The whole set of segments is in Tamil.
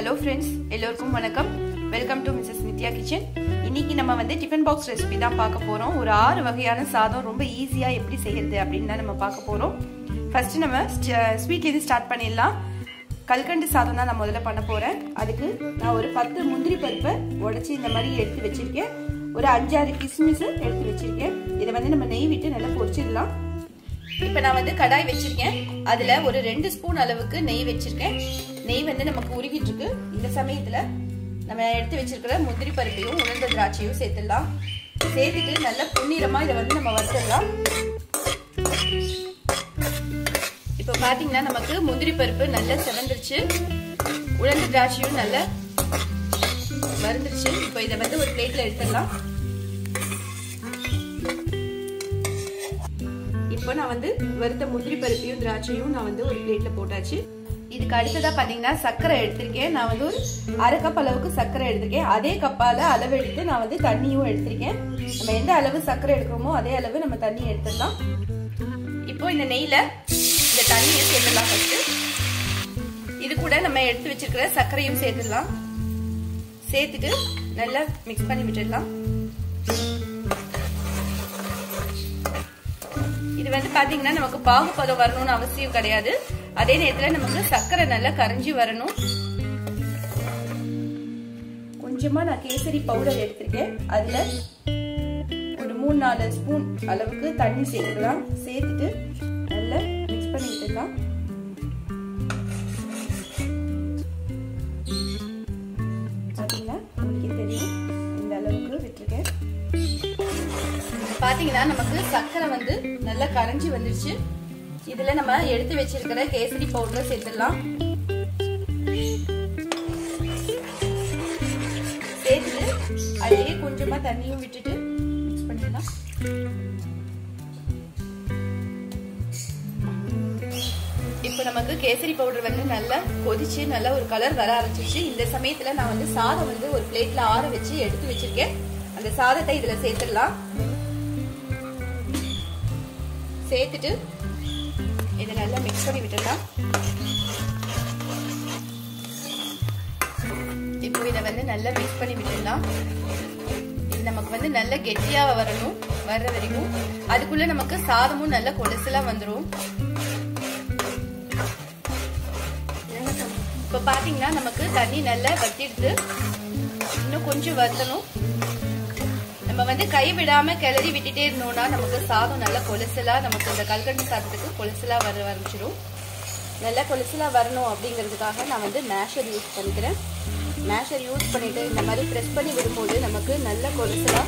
Hello friends, எல்லோருக்கும் வணக்கம். Welcome to Mrs. Nithya Kitchen. இன்னைக்கு நம்ம வந்து டிஃபன் பாக்ஸ் ரெசிபி தான் பார்க்க போறோம். ஒரு 6 வகையான சாதம் ரொம்ப ஈஸியா எப்படி செய்யறது அப்படினு தான் நம்ம பார்க்க போறோம். ஃபர்ஸ்ட் நம்ம ஸ்வீட்ல இருந்து ஸ்டார்ட் பண்ணிடலாம். கல்கண்டு சாதம் தான் நான் முதல்ல பண்ண போறேன். அதுக்கு நான் ஒரு 10 முந்திரி பருப்பை உடைச்சி இந்த மாதிரி எடுத்து வச்சிருக்கேன். ஒரு 5-6 கிஸ்மிஸ் எடுத்து வச்சிருக்கேன். இதை வந்து நம்ம நெய் விட்டு நல்லா பொரிச்சிடலாம். இப்போ நான் வந்து கடாய் வச்சிருக்கேன். அதுல ஒரு 2 ஸ்பூன் அளவுக்கு நெய் வச்சிருக்கேன். நெய் வந்து நமக்கு உருகிட்டு இருக்கு. இந்த சமயத்துல நம்ம எடுத்து வச்சிருக்கிற முந்திரி பருப்பையும் உலர்ந்த திராட்சையும் சேர்த்துடலாம். சேர்த்துட்டு நல்லா பொன்னிறமா இதை வந்து நம்ம வறுத்துடலாம். இப்போ பாத்தீங்கன்னா நமக்கு முந்திரி பருப்பு நல்லா செவந்துருச்சு, உலர்ந்த திராட்சையும் நல்லா வறுந்துருச்சு. இப்போ இதை வந்து ஒரு பிளேட்ல எடுத்துடலாம். இப்போ நான் வந்து வறுத்த முந்திரி பருப்பையும் திராட்சையும் நான் வந்து ஒரு பிளேட்ல போட்டாச்சு. இதுக்கு அடுத்ததா பாத்தீங்கன்னா சர்க்கரை எடுத்திருக்கேன். நான் வந்து ஒரு 1/2 கப் அளவுக்கு சர்க்கரை எடுத்திருக்கேன். அதே கப்பால அளவு எடுத்து நான் வந்து தண்ணியும் எடுத்திருக்கேன். நம்ம எந்த அளவு சர்க்கரை எடுக்கிறோமோ அதே அளவு நம்ம தண்ணி எடுத்துடலாம். இப்போ இந்த நெய்ல இந்த தண்ணியை சேர்த்துடலாம். ஃபர்ஸ்ட் இது கூட நம்ம எடுத்து வச்சிருக்கிற சர்க்கரையும் சேர்த்துடலாம். சேர்த்துட்டு நல்லா மிக்ஸ் பண்ணி விட்டுடலாம். இது வந்து பாத்தீங்கன்னா நமக்கு பாகுபதம் வரணும்னு அவசியம் கிடையாது. அதே நேரத்துல நமக்கு சர்க்கரை நல்லா கரைஞ்சி வரணும். கொஞ்சமா நான் கேசரி பவுடர் எடுத்திருக்கேன். அதுல ஒரு 3-4 ஸ்பூன் அளவுக்கு தண்ணி சேர்த்துக்கலாம். சேர்த்துட்டு நல்லா மிக்ஸ் பண்ணி விட்டுடலாம். பாத்தீங்கன்னா உங்களுக்கு தெரியும் இந்த அளவுக்கு விட்டுருக்கேன். பாத்தீங்கன்னா நமக்கு சர்க்கரை வந்து நல்லா கரைஞ்சி வந்துருச்சு. இதுல நம்ம எடுத்து வச்சிருக்கிற கேசரி பவுடரை சேர்த்துடலாம். சேர்த்துட்டு அதுலயே கொஞ்சமா தண்ணியும் விட்டுட்டு மிக்ஸ் பண்ணிடலாம். இப்போ நமக்கு கேசரி பவுடர் வந்து நல்லா கொதிச்சு நல்லா ஒரு கலர் வர ஆரம்பிச்சிருச்சு. இந்த சமயத்துல நான் வந்து சாதம் வந்து ஒரு பிளேட்ல ஆற வச்சு எடுத்து வச்சிருக்கேன். அந்த சாதத்தை இதுல சேர்த்துடலாம். சேர்த்துட்டு இதை நல்லா மிக்ஸ் பண்ணி விட்டுடலாம். இப்போ இதை வந்து நல்லா மிக்ஸ் பண்ணி விட்டுடலாம். இது நமக்கு வந்து நல்ல கெட்டியா வரணும். வர்ற வரைக்கும் அதுக்குள்ள நமக்கு சாதமும் நல்ல கொலசலா வந்துடும். இப்போ பாத்தீங்கன்னா நமக்கு தண்ணி நல்லா வத்திடுது. இன்னும் கொஞ்சம் வத்தணும். நம்ம வந்து கை விடாம கிளறி விட்டுட்டே இருந்தோம்னா நமக்கு சாதம் நல்லா கொலசலா, நமக்கு இந்த கல்கண்டு சாதத்துக்கு கொலசலா வர ஆரம்பிச்சிடும். நல்லா கொலசலா வரணும் அப்படிங்கிறதுக்காக நான் வந்து மேஷர் யூஸ் பண்ணிக்கிறேன். மேஷர் யூஸ் பண்ணிட்டு இந்த மாதிரி ப்ரெஸ் பண்ணி விடும்போது நமக்கு நல்ல கொலசலா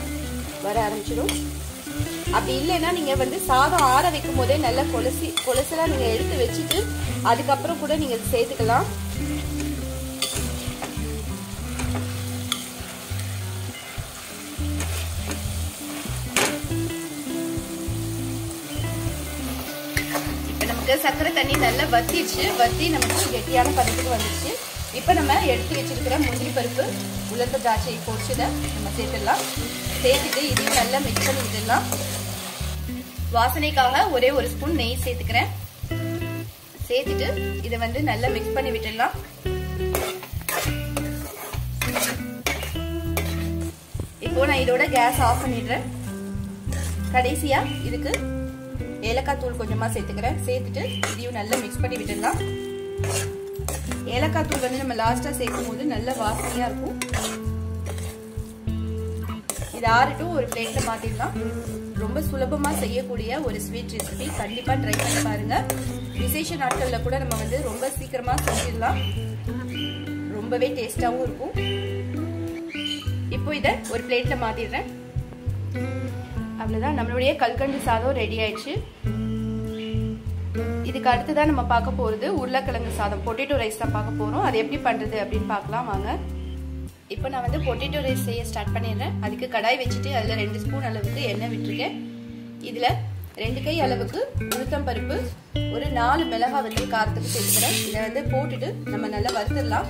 வர ஆரம்பிச்சிடும். அப்படி இல்லைன்னா நீங்க வந்து சாதம் ஆற வைக்கும் போதே நல்லா கொலசலா நீங்க எடுத்து வச்சுட்டு அதுக்கப்புறம் கூட நீங்க சேர்த்துக்கலாம். சர்க்கரை தண்ணி நல்லா வத்திடுச்சு. வத்தி நமக்கு கெட்டியான பதத்துக்கு வந்துடுச்சு. இப்போ நம்ம எடுத்து வச்சிருக்கிற முந்திரி பருப்பு உலர்ந்த திராட்சை பொரிச்சதை நம்ம சேர்த்துடலாம். சேர்த்துட்டு இதையும் நல்லா மிக்ஸ் பண்ணி விட்டுடலாம். வாசனைக்காக ஒரே ஒரு ஸ்பூன் நெய் சேர்த்துக்கிறேன். சேர்த்துட்டு இதை வந்து நல்லா மிக்ஸ் பண்ணி விட்டுடலாம். இப்போ நான் இதோட கேஸ் ஆஃப் பண்ணிடுறேன். கடைசியா இதுக்கு ஏலக்காய் தூள் கொஞ்சமா சேர்த்துக்கிறேன். சேர்த்துட்டு இதையும் நல்லா மிக்ஸ் பண்ணி விட்டுடலாம். ஏலக்காய் தூள் வந்து நம்ம லாஸ்டா சேர்க்கும் போது நல்ல வாசனையா இருக்கும். இது ஆறட்டும், ஒரு பிளேட்ல மாத்திடலாம். ரொம்ப சுலபமா செய்யக்கூடிய ஒரு ஸ்வீட் ரெசிபி. கண்டிப்பா ட்ரை பண்ணி பாருங்க. விசேஷ நாட்கள்ல கூட நம்ம வந்து ரொம்ப சீக்கிரமா செஞ்சிடலாம். ரொம்பவே டேஸ்டாவும் இருக்கும். இப்போ இதை ஒரு பிளேட்ல மாத்திடுறேன். அவ்வளவுதான், நம்மளுடைய கல்கண்டு சாதம் ரெடி ஆயிடுச்சு. இதுக்கு அடுத்துதான் நம்ம பார்க்க போறது உருளைக்கிழங்கு சாதம், பொட்டேட்டோ ரைஸ் தான் பார்க்க போறோம். அது எப்படி பண்றது அப்படின்னு பார்க்கலாம் வாங்க. இப்போ நான் வந்து பொட்டேட்டோ ரைஸ் செய்ய ஸ்டார்ட் பண்ணிடுறேன். அதுக்கு கடாய் வச்சுட்டு அதுல 2 ஸ்பூன் அளவுக்கு எண்ணெய் விட்டுருக்கேன். இதுல 2 கை அளவுக்கு உளுத்தம் பருப்பு, ஒரு 4 மிளகாய் வந்து காரத்துக்கு சேர்த்துக்கிறேன். இதை வந்து போட்டுட்டு நம்ம நல்லா வறுத்துடலாம்.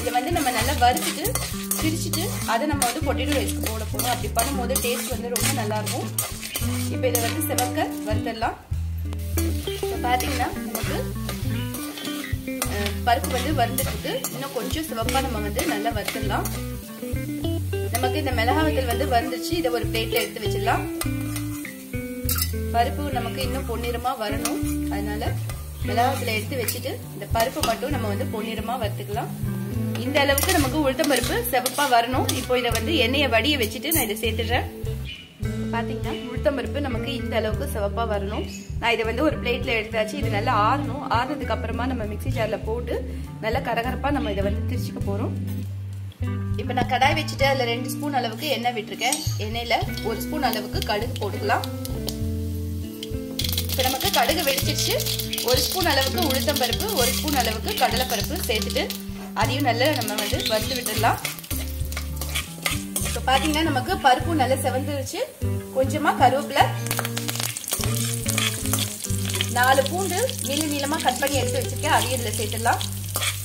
இதை வந்து நம்ம நல்லா வறுத்துட்டு பிரிச்சுட்டு அதை நம்ம வந்து பொட்டேட்டோ ரைஸ்க்கு போட போறோம். அப்படி பண்ணும்போது டேஸ்ட் வந்து ரொம்ப நல்லா இருக்கும். இப்போ இதை வந்து செவக்க வறுத்துடலாம். இப்போ பாத்தீங்கன்னா நமக்கு பருப்பு வந்து வறுந்துட்டு இன்னும் கொஞ்சம் சிவப்பா நம்ம வந்து நல்லா வறுத்துடலாம். நமக்கு இந்த மிளகாய் வத்தல் வந்து வறுந்துச்சு. இதை ஒரு பிளேட்ல எடுத்து வச்சிடலாம். பருப்பு நமக்கு இன்னும் பொன்னிறமா வரணும். அதனால மிளகாய் வத்தலை எடுத்து வச்சுட்டு இந்த பருப்பு மட்டும் நம்ம வந்து பொன்னிறமா வறுத்துக்கலாம். இந்த அளவுக்கு நமக்கு உளுத்தம் பருப்பு சிவப்பா வரணும். இப்போ இதை வந்து எண்ணெயை வடிய வச்சுட்டு நான் இதை சேர்த்துடுறேன். பாத்தீங்கன்னா உளுத்தம் பருப்பு நமக்கு இந்த அளவுக்கு சிவப்பா வரணும். நான் இதை வந்து ஒரு பிளேட்ல எடுத்தாச்சு. இது நல்லா ஆறணும். ஆறுனதுக்கு அப்புறமா நம்ம மிக்ஸி ஜார்ல போட்டு நல்லா கரகரப்பா நம்ம இதை வந்து திரிச்சுக்க போறோம். இப்ப நான் கடாய் வச்சுட்டு அதுல 2 ஸ்பூன் அளவுக்கு எண்ணெய் விட்டுருக்கேன். எண்ணெயில 1 ஸ்பூன் அளவுக்கு கடுகு போட்டுக்கலாம். இப்ப நமக்கு கடுகு வெடிச்சிருச்சு. 1 ஸ்பூன் அளவுக்கு உளுத்தம் பருப்பு, 1 ஸ்பூன் அளவுக்கு கடலை பருப்பு சேர்த்துட்டு அதையும் நல்லா நம்ம வந்து வறுத்து விட்டுடலாம். இப்ப பாத்தீங்கன்னா நமக்கு பருப்பு நல்லா செவந்துருச்சு. கொஞ்சமா கருவேப்பிலை, 4 பூண்டு நீளமா கட் பண்ணி எடுத்து வச்சிருக்கேன். அதையும் இதுல சேர்த்துடலாம்.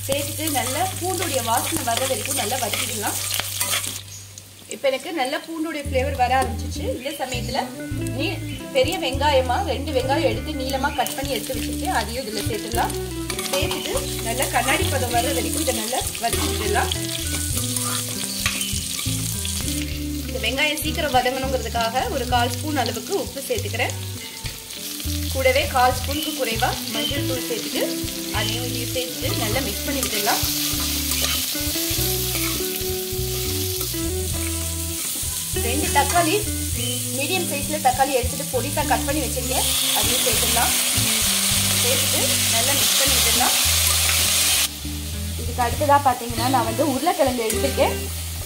சேர்த்துட்டு நல்லா பூண்டுடைய வாசனை வர்ற வரைக்கும் நல்லா வதக்கிடலாம். இப்ப எனக்கு நல்ல பூண்டுடைய ஃபிளேவர் வர ஆரம்பிச்சிச்சு. இந்த சமயத்துல பெரிய வெங்காயமா 2 வெங்காயம் எடுத்து நீளமா கட் பண்ணி எடுத்து வச்சிருக்கேன். அதையும் இதுல சேர்த்துடலாம். சேர்த்துட்டு நல்லா கண்ணாடி பதம் வர்ற வரைக்கும் இதை நல்லா வதக்கிடலாம். இந்த வெங்காயம் சீக்கிரம் வதங்கணுங்கிறதுக்காக ஒரு 1/4 ஸ்பூன் அளவுக்கு உப்பு சேர்த்துக்கிறேன். கூடவே 1/4 ஸ்பூனுக்கு குறைவா மஞ்சள் தூள் சேர்த்துட்டு அதையும் இதையும் சேர்த்துட்டு நல்லா மிக்ஸ் பண்ணி விட்டுடலாம். ரெண்டு தக்காளி மீடியம் சைஸ்ல தக்காளி எடுத்துட்டு பொடிசா கட் பண்ணி வச்சிருக்கேன். அதையும் சேர்த்துடலாம். சேர்த்துட்டு நல்லா மிக்ஸ் பண்ணி விட்டுடலாம். இதுக்கு அடுத்ததா பாத்தீங்கன்னா நான் வந்து உருளைக்கிழங்கு எடுத்திருக்கேன்.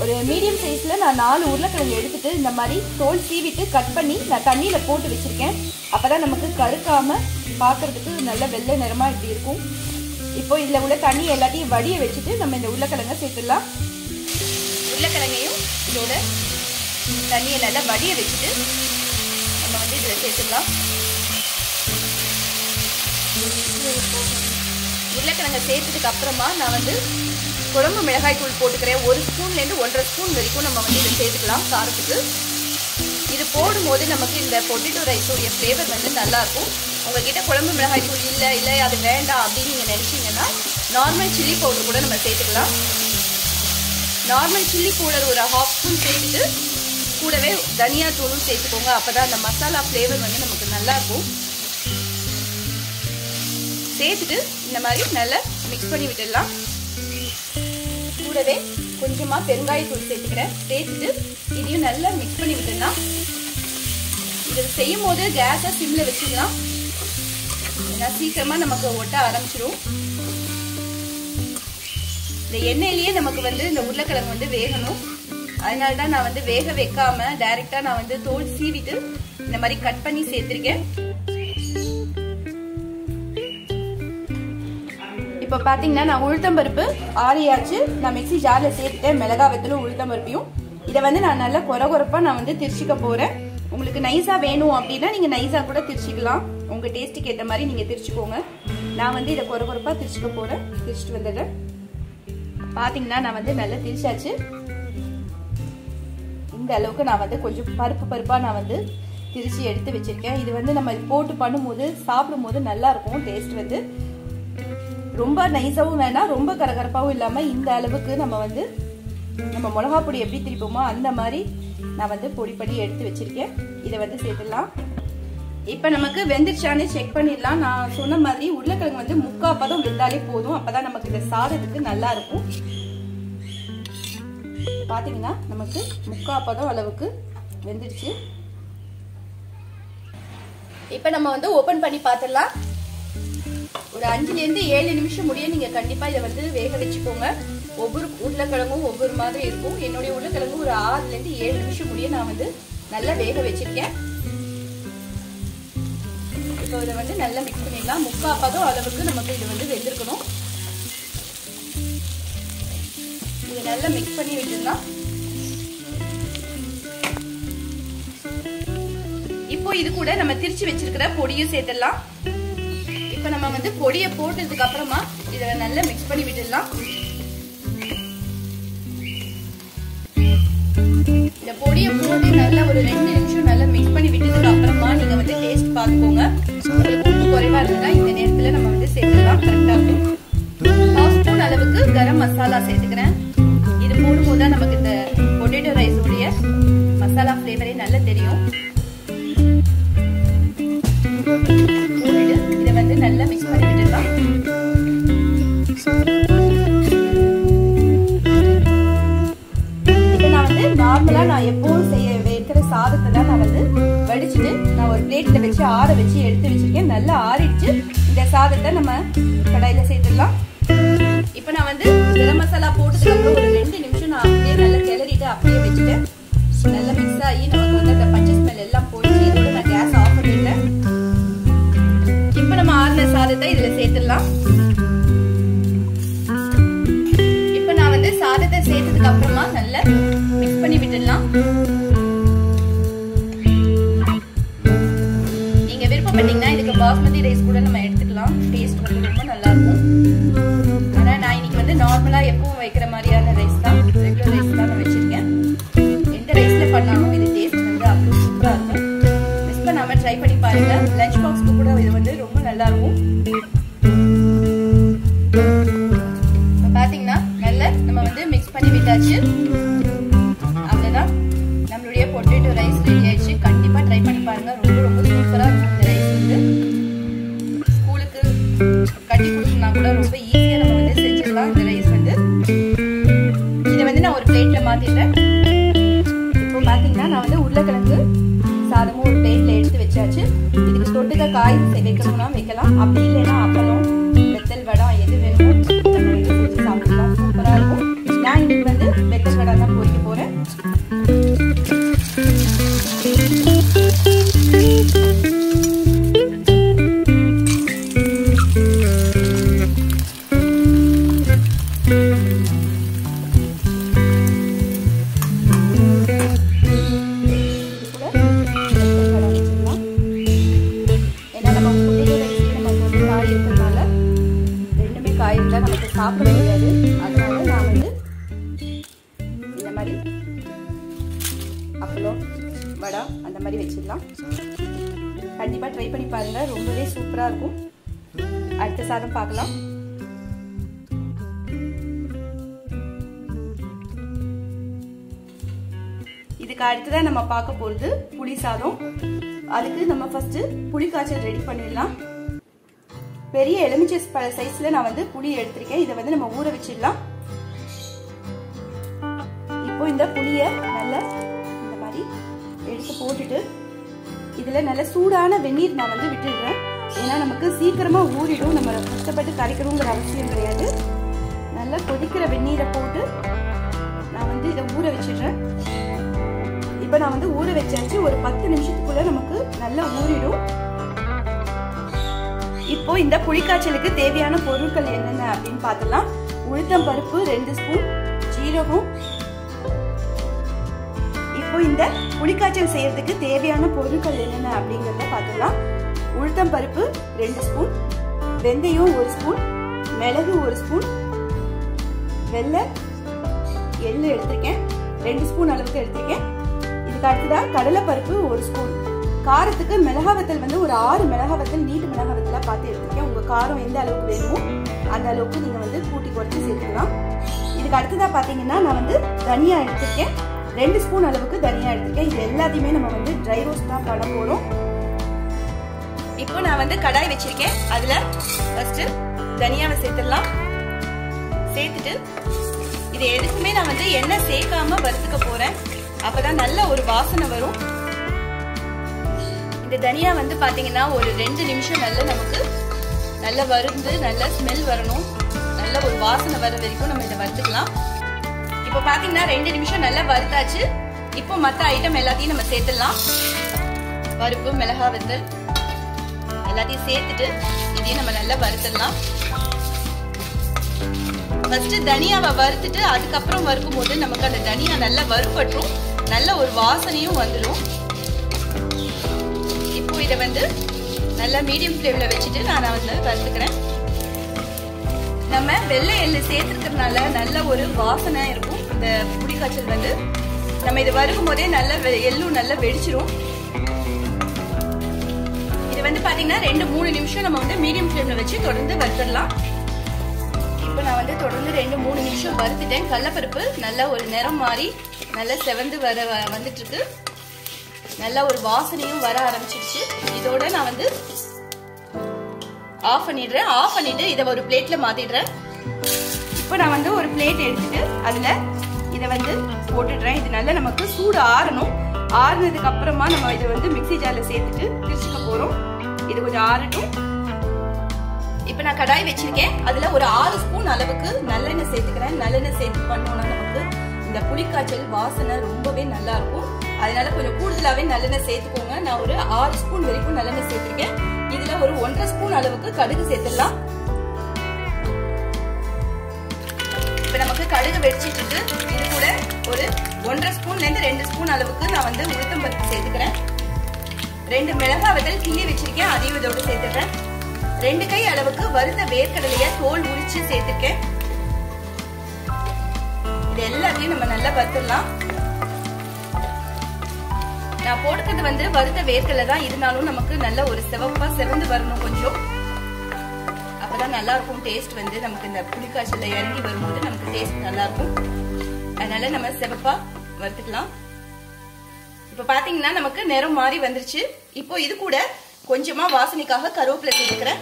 ஒரு மீடியம் சைஸ்ல நான் 4 உருளைக்கிழங்கு எடுத்துட்டு இந்த மாதிரி தோல் சீவிட்டு கட் பண்ணி நான் தண்ணியில போட்டு வச்சிருக்கேன். அப்பதான் நமக்கு கருக்காம பாக்குறதுக்கு நல்ல வெள்ளை நிறமா இப்படி இருக்கும். இப்போ இதுல உள்ள தண்ணி எல்லாத்தையும் வடிய வச்சுட்டு நம்ம இந்த உருளைக்கிழங்க சேர்த்துடலாம். உருளைக்கிழங்கையும் இதோட தண்ணியை நல்லா வடிய வச்சுட்டு நம்ம வந்து இதுல சேர்த்துடலாம். உருளைக்கிழங்க சேர்த்ததுக்கு அப்புறமா நான் வந்து குழம்பு மிளகாய் தூள் போட்டுக்கிறேன். 1 ஸ்பூன்ல இருந்து 1.5 ஸ்பூன் வரைக்கும் நம்ம வந்து இதை சேர்த்துக்கலாம் காரத்துக்கு. இது போடும்போது நமக்கு இந்த பொட்டேட்டோ ரைஸோடைய ஃப்ளேவர் வந்து நல்லா இருக்கும். உங்ககிட்ட குழம்பு மிளகாய் தூள் இல்லை அது வேண்டாம் அப்படின்னு நீங்க நினைச்சீங்கன்னா நார்மல் சில்லி பவுடர் கூட நம்ம சேர்த்துக்கலாம். நார்மல் சில்லி பவுடர் ஒரு 1/2 ஸ்பூன் சேர்த்துட்டு கூடவே தனியா தூளும் சேர்த்துக்கோங்க. அப்பதான் அந்த மசாலா ஃப்ளேவர் வந்து நமக்கு நல்லா இருக்கும். சேர்த்துட்டு இந்த மாதிரி நல்லா மிக்ஸ் பண்ணி விட்டுடலாம். கூடவே கொஞ்சமா பெருங்காயத்தூள் சேர்த்துக்கிறேன். சேர்த்துட்டு இதையும் நல்லா மிக்ஸ் பண்ணி விட்டுடலாம். இது செய்யும் போது கேஸை சிம்ல வச்சுக்கலாம். ஏன்னா சீக்கிரமா நமக்கு ஒட்ட ஆரம்பிச்சிடும். இந்த எண்ணெயிலேயே நமக்கு வந்து இந்த உருளைக்கிழங்கு வந்து வேகணும். அதனாலதான் நான் வந்து வேக வைக்காம டைரக்டா நான் வந்து தோல் சீவிட்டு இந்த மாதிரி கட் பண்ணி சேர்த்திருக்கேன். இப்ப பாத்தீங்கன்னா நான் உளுத்தம் பருப்பு ஆறியாச்சு. நான் மிக்ஸி ஜார்ல சேர்த்துட்டேன் மிளகாய் வத்தலும் உளுத்தம் பருப்பையும். இதை வந்து நான் நல்லா கொரகொரப்பா நான் வந்து திரிச்சிக்க போறேன். உங்களுக்கு நைஸா வேணும் அப்படின்னா நீங்க நைஸா கூட திரிச்சிக்கலாம். உங்க டேஸ்ட்டுக்கு ஏற்ற மாதிரி நீங்க திரிச்சுக்கோங்க. நான் வந்து இதை கொரகொரப்பா திரிச்சுக்க போறேன். திரிச்சிட்டு வந்துடுறேன். பாத்தீங்கன்னா நான் வந்து நல்லா திரிச்சாச்சு. இந்த அளவுக்கு நான் வந்து கொஞ்சம் பருப்பா நான் வந்து திரிச்சு எடுத்து வச்சிருக்கேன். இது வந்து நம்ம போட்டு பண்ணும்போது சாப்பிடும் போது நல்லா இருக்கும். டேஸ்ட் வந்து ரொம்ப நைஸாவும் வேணாம், ரொம்ப கரகரப்பாவும் இல்லாம இந்த அளவுக்கு நம்ம வந்து நம்ம மிளகா பொடி எப்படி திரிப்போமோ அந்த மாதிரி நான் வந்து பொடி பண்ணி எடுத்து வச்சிருக்கேன். இதை வந்து சேர்த்துடலாம். இப்ப நமக்கு வெந்துருச்சான்னு செக் பண்ணிடலாம். நான் சொன்ன மாதிரி உருளைக்கிழங்கு வந்து 3/4 பதம் வெந்தாலே போதும். அப்பதான் நமக்கு இந்த சாதத்துக்கு நல்லா இருக்கும். பாத்தீங்கன்னா நமக்கு 3/4 பதம் அளவுக்கு வெந்துருச்சு. இப்ப நம்ம வந்து ஓபன் பண்ணி பார்த்துடலாம். ஒரு 5ல இருந்து 7 நிமிஷம் முடிய நீங்க கண்டிப்பா இதை வந்து வேக வச்சுக்கோங்க. ஒவ்வொரு உருளைக்கிழங்கும் ஒவ்வொரு மாதிரி இருக்கும். என்னுடைய உருளைக்கிழங்கு ஒரு 6ல இருந்து 7 நிமிஷம் முடிய நான் வந்து நல்லா வேக வச்சிருக்கேன். இப்போ இதை வந்து நல்லா மிக்ஸ் பண்ணிடலாம். 3/4 பதம் அளவுக்கு நமக்கு இது வந்து வெந்திருக்கணும். இதை நல்லா மிக்ஸ் பண்ணி விட்டுடலாம். இப்போ இது கூட நம்ம திரிச்சு வச்சிருக்கிற பொடியும் சேர்த்துடலாம். இப்ப நம்ம வந்து பொடியை போட்டதுக்கு அப்புறமா இதை நல்லா மிக்ஸ் பண்ணி விட்டுடலாம். இந்த பொடியை போட்டு நல்லா ஒரு 2 நிமிஷம் நல்லா மிக்ஸ் பண்ணி விட்டதுக்கு அப்புறமா நீங்க வந்து டேஸ்ட் பார்த்துக்கோங்க. உங்களுக்கு உப்பு குறைவா இருந்தா இந்த நேரத்துல நம்ம வந்து சேர்த்துடலாம். கரெக்டா இருக்கும். மசாலா சேர்த்துக்கிறேன். இது போடும்போது தான் நமக்கு இந்த பொட்டேட்டோ ரைஸ் உடைய மசாலா ஃப்ளேவரே நல்லா தெரியும். இதை வந்து நல்லா மிக்ஸ் பண்ணி விட்டுடலாம். இப்போ நான் வந்து நார்மலா நான் எப்பவும் வைக்கிற சாதத்தை தான் நான் வந்து வடிச்சுட்டு நான் ஒரு பிளேட்ல வச்சு ஆற வச்சு எடுத்து வச்சிருக்கேன். நல்லா ஆறிடுச்சு. இந்த சாதத்தை நம்ம கடாயில சேர்த்துடலாம். இப்போ நான் வந்து கரம் மசாலா போட்டதுக்கு அப்புறம் ஒரு 2 நிமிஷம் நான் அப்படியே நல்லா கிளறிட்டு அப்படியே வச்சுட்டேன். நல்லா மிக்ஸ் ஆகி நமக்கு வந்து அந்த பச்சை ஸ்மெல் எல்லாம் போயிடுச்சு. இதோட நான் கேஸ் ஆஃப் பண்ணிட்டேன். இப்போ நம்ம ஆறின சாதத்தை இதுல சேர்த்துடலாம். இப்போ நான் வந்து சாதத்தை சேர்த்ததுக்கு அப்புறமா நல்லா மிக்ஸ் பண்ணி விட்டுடலாம். நீங்க விருப்பப்பட்டீங்கன்னா இதுக்கு பாஸ்மதி ரைஸ் கூட நம்ம எடுத்துக்கலாம். டேஸ்ட் வந்து ரொம்ப நல்லா இருக்கும். ஆனா நான் இன்னைக்கு வந்து நார்மலா எப்பவும் வைக்கிற மாதிரியான ரைஸ் தான், ரெகுலர் ரைஸ் தான் நான் வச்சிருக்கேன். எந்த ரைஸ்ல பண்ணாலும் இது டேஸ்ட் வந்து அவ்வளவு சூப்பரா இருக்கும். மிஸ் பண்ணாம ட்ரை பண்ணி பாருங்க. லஞ்ச் பாக்ஸ்க்கு கூட இது வந்து ரொம்ப நல்லா இருக்கும். பாத்தீங்கன்னா நல்லா நம்ம வந்து மிக்ஸ் பண்ணி விட்டாச்சு. அவ்வளவுதான், நம்மளுடைய பொட்டேட்டோ ரைஸ் ரெடி ஆயிடுச்சு. கண்டிப்பா ட்ரை பண்ணி பாருங்க. ரொம்ப ரொம்ப சூப்பரா இருக்கும் இந்த ரைஸ் வந்து. ஸ்கூலுக்கு கட்டி கொடுக்கணும்னா கூட ரொம்ப ஈஸியா நம்ம வந்து செஞ்சிடலாம் இந்த ரைஸ் வந்து. இதை வந்து நான் ஒரு பிளேட்ல மாத்திட்டேன். இப்போ பாத்தீங்கன்னா நான் வந்து உருளைக்கிழங்கு சாதமும் ஒரு பிளேட்ல எடுத்து வச்சாச்சு. இதுக்கு தொட்டுக்க காய் வைக்கணும்னா வைக்கலாம். அப்படி இல்லைன்னா அப்பளம், வெத்தல் வடம் எது வேணுமோ நம்ம வந்து செஞ்சு சாப்பிடலாம். சூப்பரா இருக்கும். நான் இன்னைக்கு வந்து வெத்தல் வடம் தான் பொரிக்க போறேன். நமக்கு சாப்பிட முடியாது. அதனால நான் வந்து இந்த மாதிரி அப்பளம் வடை அந்த மாதிரி வச்சிடலாம். கண்டிப்பா ட்ரை பண்ணி பாருங்க. ரொம்பவே சூப்பரா இருக்கும். அடுத்த சாதம் பார்க்கலாம். இதுக்கு அடுத்ததான் நம்ம பார்க்க போறது புளி சாதம். அதுக்கு நம்ம ஃபர்ஸ்ட் புளி காய்ச்சல் ரெடி பண்ணிடலாம். பெரிய எலுமிச்சை சைஸ்ல நான் வந்து புளி எடுத்திருக்கேன். இதை வந்து நம்ம ஊற வச்சிடலாம். இப்போ இந்த புளிய நல்லா இந்த மாதிரி எடுத்து போட்டுட்டு இதுல நல்ல சூடான வெந்நீர் நான் வந்து விட்டுடுறேன். ஏன்னா நமக்கு சீக்கிரமா ஊறிடும். நம்ம கஷ்டப்பட்டு கரைக்கணுங்கிற அவசியம் கிடையாது. நல்லா கொதிக்கிற வெந்நீரை போட்டு நான் வந்து இதை ஊற வச்சிடுறேன். இப்போ நான் வந்து ஊற வச்சாச்சு. ஒரு 10 நிமிஷத்துக்குள்ள நமக்கு நல்லா ஊறிடும். இப்போ இந்த புளிக்காய்ச்சலுக்கு தேவையான பொருட்கள் என்னென்ன அப்படின்னு பார்த்தலாம். உளுத்தம் பருப்பு 2 ஸ்பூன், ஜீரகம். இப்போ இந்த புளிக்காய்ச்சல் செய்யறதுக்கு தேவையான பொருட்கள் என்னென்ன அப்படிங்கறத பார்த்தலாம். உளுத்தம் பருப்பு 2 ஸ்பூன், வெந்தயம் 1 ஸ்பூன், மிளகு 1 ஸ்பூன், வெள்ளை எள்ளு எடுத்திருக்கேன் 2 ஸ்பூன் அளவுக்கு எடுத்திருக்கேன். இதுக்கு அடுத்ததா கடலை பருப்பு 1 ஸ்பூன். காரத்துக்கு மிளகா வத்தல் வந்து ஒரு 6 மிளகா வத்தல் நீட்டு மிளகா வத்தலா பார்த்து எடுத்துருக்கேன். உங்க காரம் எந்த அளவுக்கு வேணுமோ அந்த அளவுக்கு நீங்க வந்து கூட்டி குறைச்சி சேர்த்துக்கலாம். இதுக்கு அடுத்ததா பாத்தீங்கன்னா நான் வந்து தனியா எடுத்திருக்கேன். 2 ஸ்பூன் அளவுக்கு தனியா எடுத்திருக்கேன். இது எல்லாத்தையுமே நம்ம வந்து ட்ரை ரோஸ்ட் தான் பண்ண போறோம். இப்போ நான் வந்து கடாய் வச்சிருக்கேன். அதுல ஃபர்ஸ்ட் தனியாவை சேர்த்துடலாம். சேர்த்துட்டு இது எதுக்குமே நான் வந்து எண்ணெய் சேர்க்காம வறுத்துக்க போறேன். அப்பதான் நல்ல ஒரு வாசனை வரும். இந்த தனியா வந்து பாத்தீங்கன்னா ஒரு 2 நிமிஷம் நல்லா நமக்கு நல்லா வறுந்து நல்ல ஸ்மெல் வரணும். நல்ல ஒரு வாசனை வர வரைக்கும் நம்ம இதை வறுத்துக்கலாம். இப்போ பாத்தீங்கன்னா 2 நிமிஷம் நல்லா வறுத்தாச்சு. இப்போ மற்ற ஐட்டம் எல்லாத்தையும் நம்ம சேர்த்துடலாம். பருப்பு, மிளகா வத்தல் எல்லாத்தையும் சேர்த்துட்டு இதையும் நம்ம நல்லா வறுத்துடலாம். ஃபர்ஸ்ட் தனியாவை வறுத்துட்டு அதுக்கப்புறம் வறுக்கும் போது நமக்கு அந்த தனியா நல்லா வறுபற்றும். நல்ல ஒரு வாசனையும் வந்துடும். இப்போ இதை வந்து நல்லா மீடியம் ஃப்ளேம்ல வச்சுட்டு நான் வந்து வறுத்துக்கிறேன். நம்ம வெள்ளை எள்ளு சேர்த்துக்கிறதுனால நல்ல ஒரு வாசனை இருக்கும். இந்த புளிக்காய்ச்சல் வந்து நம்ம இதை வறுக்கும் போதே நல்ல எள்ளும் நல்லா வெடிச்சிரும். இது வந்து பாத்தீங்கன்னா 2-3 நிமிஷம் நம்ம வந்து மீடியம் ஃப்ளேம்ல வச்சு தொடர்ந்து வறுத்துடலாம். இப்போ நான் வந்து தொடர்ந்து 2-3 நிமிஷம் வறுத்துட்டேன். கடலைப்பருப்பு நல்லா ஒரு நிறம் மாறி நல்லா செவந்து வந்துட்டு இருக்கு. நல்லா ஒரு வாசனையும் வர ஆரம்பிச்சிருச்சு. இதோட நான் வந்து ஆஃப் பண்ணிடுறேன். ஆஃப் பண்ணிட்டு இதை ஒரு பிளேட்ல மாத்திடுறேன். இப்போ நான் வந்து ஒரு பிளேட் எடுத்துட்டு அதுல இதை வந்து போட்டுடுறேன். இது நல்லா நமக்கு சூடு ஆறணும். ஆறுனதுக்கு அப்புறமா நம்ம இதை வந்து மிக்ஸி ஜார்ல சேர்த்துட்டு திரிச்சுக்க போறோம். இது கொஞ்சம் ஆறட்டும். இப்போ நான் கடாய் வச்சிருக்கேன். அதுல ஒரு 6 ஸ்பூன் அளவுக்கு நல்லெண்ணெய் சேர்த்துக்கிறேன். நல்லெண்ணெய் சேர்த்து பண்ணோம்னா நமக்கு இந்த புளிக்காய்ச்சல் வாசனை ரொம்பவே நல்லா இருக்கும். அதனால கொஞ்சம் கூடுதலாவே நல்லெண்ணெய் சேர்த்துக்கோங்க. நான் ஒரு 6 ஸ்பூன் வரைக்கும் நல்லெண்ணெய் சேர்த்திருக்கேன். இதுல ஒரு 1.5 ஸ்பூன் அளவுக்கு கடுகு சேர்த்துடலாம். இப்ப நமக்கு கடுகு வெடிச்சிட்டு இருக்கு. இது கூட ஒரு 1.5 ஸ்பூன்ல இருந்து 2 ஸ்பூன் அளவுக்கு நான் வந்து உளுத்தம் பருப்பு சேர்த்துக்கிறேன். 2 மிளகாய் வத்தல் கிள்ளி வச்சிருக்கேன். அதையும் இதோட சேர்த்துக்கிறேன். 2 கை அளவுக்கு வறுத்த வேர்க்கடலைய தோல் உரிச்சு சேர்த்துக்கேன். இது எல்லாத்தையும் நம்ம நல்லா வறுத்துடலாம். நான் போடுறது வந்து வறுத்த வேர்க்கடலை தான், இருந்தாலும் நமக்கு நல்ல ஒரு சிவப்பா செவந்து வரணும் கொஞ்சம். அப்பதான் நல்லா இருக்கும் டேஸ்ட். வந்து நமக்கு இந்த புளிக்காய்ச்சல்ல இறங்கி வரும்போது நமக்கு டேஸ்ட் நல்லா இருக்கும். அதனால நம்ம சிவப்பா வறுத்துக்கலாம். இப்ப பாத்தீங்கன்னா நமக்கு நிறம் மாறி வந்துருச்சு. இப்போ இது கூட கொஞ்சமா வாசனைக்காக கருவேப்பிலை சேர்த்துக்கிறேன்.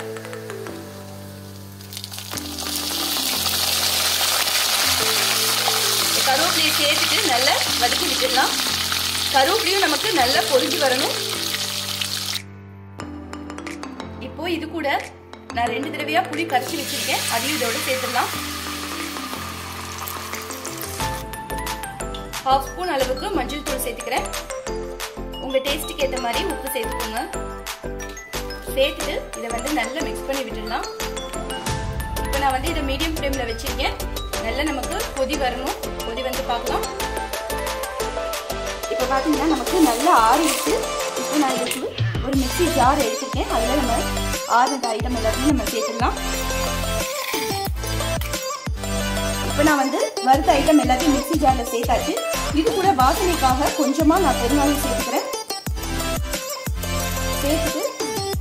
கருவேப்பிலையை சேர்த்துட்டு நல்லா வதக்கி விட்டுடலாம். கருவேப்பிலையும் நமக்கு நல்லா பொரிஞ்சு வரணும். இப்போ இது கூட நான் 2 தடவையா புளி கரைச்சி வச்சிருக்கேன். அதையும் இதோட சேர்த்துடலாம். 1/2 ஸ்பூன் அளவுக்கு மஞ்சள் தூள் சேர்த்துக்கிறேன். உங்க டேஸ்ட்டுக்கு ஏற்ற மாதிரி உப்பு சேர்த்துக்கோங்க. சேர்த்துட்டு இதை வந்து நல்லா மிக்ஸ் பண்ணி விட்டுடலாம். இப்போ நான் வந்து இதை மீடியம் ஃப்ளேம்ல வச்சிருக்கேன். நல்லா நமக்கு கொதி வரணும். கொதி வந்து பார்க்கலாம். இப்போ பார்த்தீங்கன்னா நமக்கு நல்லா ஆறிடுச்சு. இப்போ நான் இதுக்கு ஒரு மிக்ஸி ஜார் எடுத்துருக்கேன். அதில் நம்ம ஆறுன ஐட்டம் எல்லாத்தையும் நம்ம சேர்த்துடலாம். இப்போ நான் வந்து வறுத்த ஐட்டம் எல்லாத்தையும் மிக்ஸி ஜாரில் சேர்த்தாச்சு. இது கூட வாசனைக்காக கொஞ்சமா நான் பெருங்காயம் சேர்த்துக்கிறேன். சேர்த்துட்டு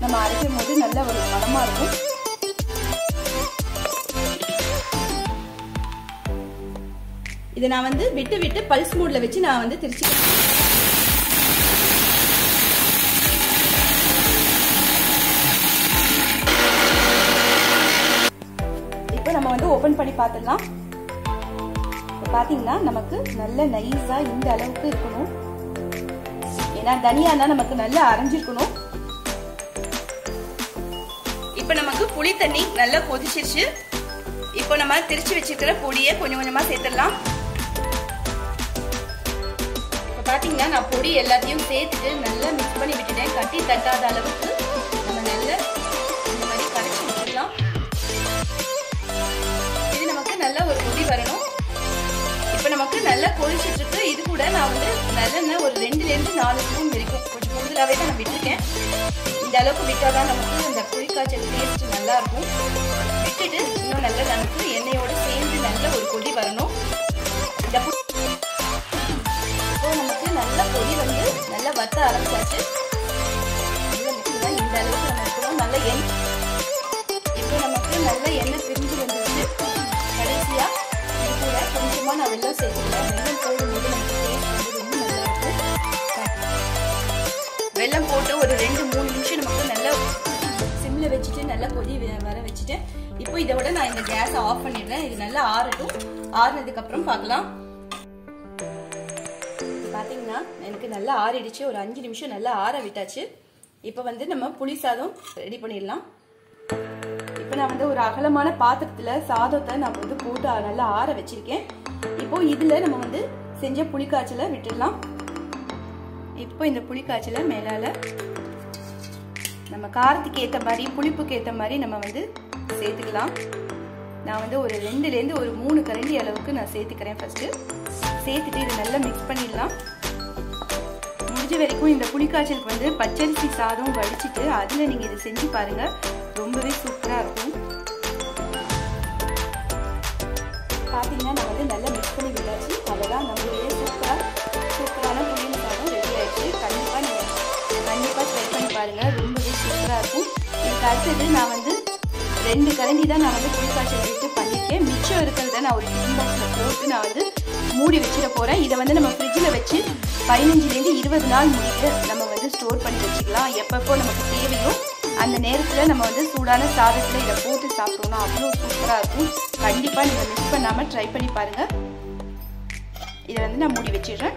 நம்ம அரைக்கும் போது நல்ல ஒரு மணமா இருக்கும். இதை நான் வந்து விட்டு விட்டு பல்ஸ் மோட்ல வச்சு நான் வந்து திரிச்சுக்கிறேன். இப்போ நம்ம வந்து ஓபன் பண்ணி பார்த்துடலாம். பாத்தீங்கன்னா நமக்கு நல்ல நைஸா இந்த அளவுக்கு இருக்கணும். ஏன்னா தனியானா நமக்கு நல்லா அரைஞ்சிருக்கணும். இப்ப நமக்கு புளி தண்ணி நல்லா கொதிச்சிருச்சு. இப்போ நம்ம திரிச்சு வச்சிருக்கிற பொடியை கொஞ்சம் கொஞ்சமா சேர்த்துடலாம். இப்ப பாத்தீங்கன்னா நான் பொடி எல்லாத்தையும் சேர்த்துட்டு நல்லா மிக்ஸ் பண்ணி விட்டுட்டேன். கட்டி தட்டாத அளவுக்கு நம்ம நல்லா இந்த மாதிரி கரைச்சி விட்டுடலாம். இது நமக்கு நல்ல ஒரு கொதி வரணும். இப்ப நமக்கு நல்லா கொதிச்சிட்டு இருக்கு. இது கூட நான் வந்து நல்லெண்ணெய் ஒரு 2 ல இருந்து 4 ஸ்பூன் வரைக்கும் கொஞ்சம் கூடுதலாவே தான் நான் விட்டுருக்கேன். இந்த அளவுக்கு விட்டாதான் நமக்கு இந்த புளிக்காய்ச்சல் டேஸ்ட் நல்லா இருக்கும். விட்டுட்டு இன்னும் நல்லா நமக்கு எண்ணெயோட சேர்ந்து நல்ல ஒரு கொதி வரணும். இப்போ நமக்கு நல்ல கொதி வந்து நல்லா வத்த ஆரம்பிச்சாச்சு. இந்த அளவுக்கு நம்ம இருக்கணும். நல்ல எண்ணெய் இப்போ நமக்கு நல்ல எண்ணெய் பிரிஞ்சு வந்துருச்சு. கடைசியா இது கூட கொஞ்சமா நான் வெல்லம் சேர்த்துக்கிறேன். வெல்லம் போடும்போது நமக்கு டேஸ்ட் வந்து ரொம்ப நல்லா இருக்கும். வெல்லம் போட்டு ஒரு 2-3 நிமிஷம் நமக்கு நல்லா சிம்ல வச்சுட்டு நல்லா கொதி வர வச்சுட்டேன். இப்போ இதோட நான் இந்த கேஸை ஆஃப் பண்ணிடுறேன். இது நல்லா ஆறட்டும். ஆறுனதுக்கு அப்புறம் பார்க்கலாம். பாத்தீங்கன்னா எனக்கு நல்லா ஆறிடுச்சு. ஒரு 5 நிமிஷம் நல்லா ஆற விட்டாச்சு. இப்போ வந்து நம்ம புளி சாதம் ரெடி பண்ணிடலாம். இப்போ நான் வந்து ஒரு அகலமான பாத்திரத்துல சாதத்தை நான் வந்து போட்டு நல்லா ஆற வச்சிருக்கேன். இப்போ இதுல நம்ம வந்து செஞ்ச புளிக்காய்ச்சலை விட்டுடலாம். இப்போ இந்த புளிக்காய்ச்சலை மேலால நம்ம காரத்துக்கு ஏற்ற மாதிரி புளிப்புக்கு ஏற்ற மாதிரி நம்ம வந்து சேர்த்துக்கலாம். நான் வந்து ஒரு 2 ல இருந்து ஒரு 3 கரண்டி அளவுக்கு நான் சேர்த்துக்கிறேன். ஃபர்ஸ்ட் சேர்த்துட்டு இதை நல்லா மிக்ஸ் பண்ணிடலாம். முடிஞ்ச வரைக்கும் இந்த புளிக்காய்ச்சலுக்கு வந்து பச்சரிசி சாதம் வடிச்சிட்டு அதில் நீங்கள் இதை செஞ்சு பாருங்க. ரொம்பவே சூப்பராக இருக்கும். பார்த்தீங்கன்னா நான் வந்து நல்லா மிக்ஸ் பண்ணி விட்டாச்சு. அவ்வளோதான், நம்மளுடைய சூப்பரான புளியின் சாதம் ரெடி ஆயிடுச்சு. கண்டிப்பாக ட்ரை பண்ணி பாருங்கள். ரொம்பவே சூப்பராக இருக்கும். இதுக்கு அடுத்தது நான் வந்து 2 கரண்டி தான் நான் வந்து புளிக்காய்ச்சல் விட்டு பண்ணியிருக்கேன். மிச்சம் இருக்கிறத நான் ஒரு டிஃபன் பாக்ஸில் போட்டு நான் வந்து மூடி வச்சிட போகிறேன். இதை வந்து நம்ம ஃப்ரிட்ஜில் வச்சு 15லேருந்து 20 நாள் முடிக்க நம்ம வந்து ஸ்டோர் பண்ணி வச்சுக்கலாம். எப்பப்போ நமக்கு தேவையோ அந்த நேரத்தில் நம்ம வந்து சூடான சாதத்தில் இதை போட்டு சாப்பிட்டோம்னா அவ்வளோ சூப்பராக இருக்கும். கண்டிப்பாக நீங்கள் மிஸ் பண்ணாமல் ட்ரை பண்ணி பாருங்கள். இதை வந்து நான் மூடி வச்சிடுறேன்.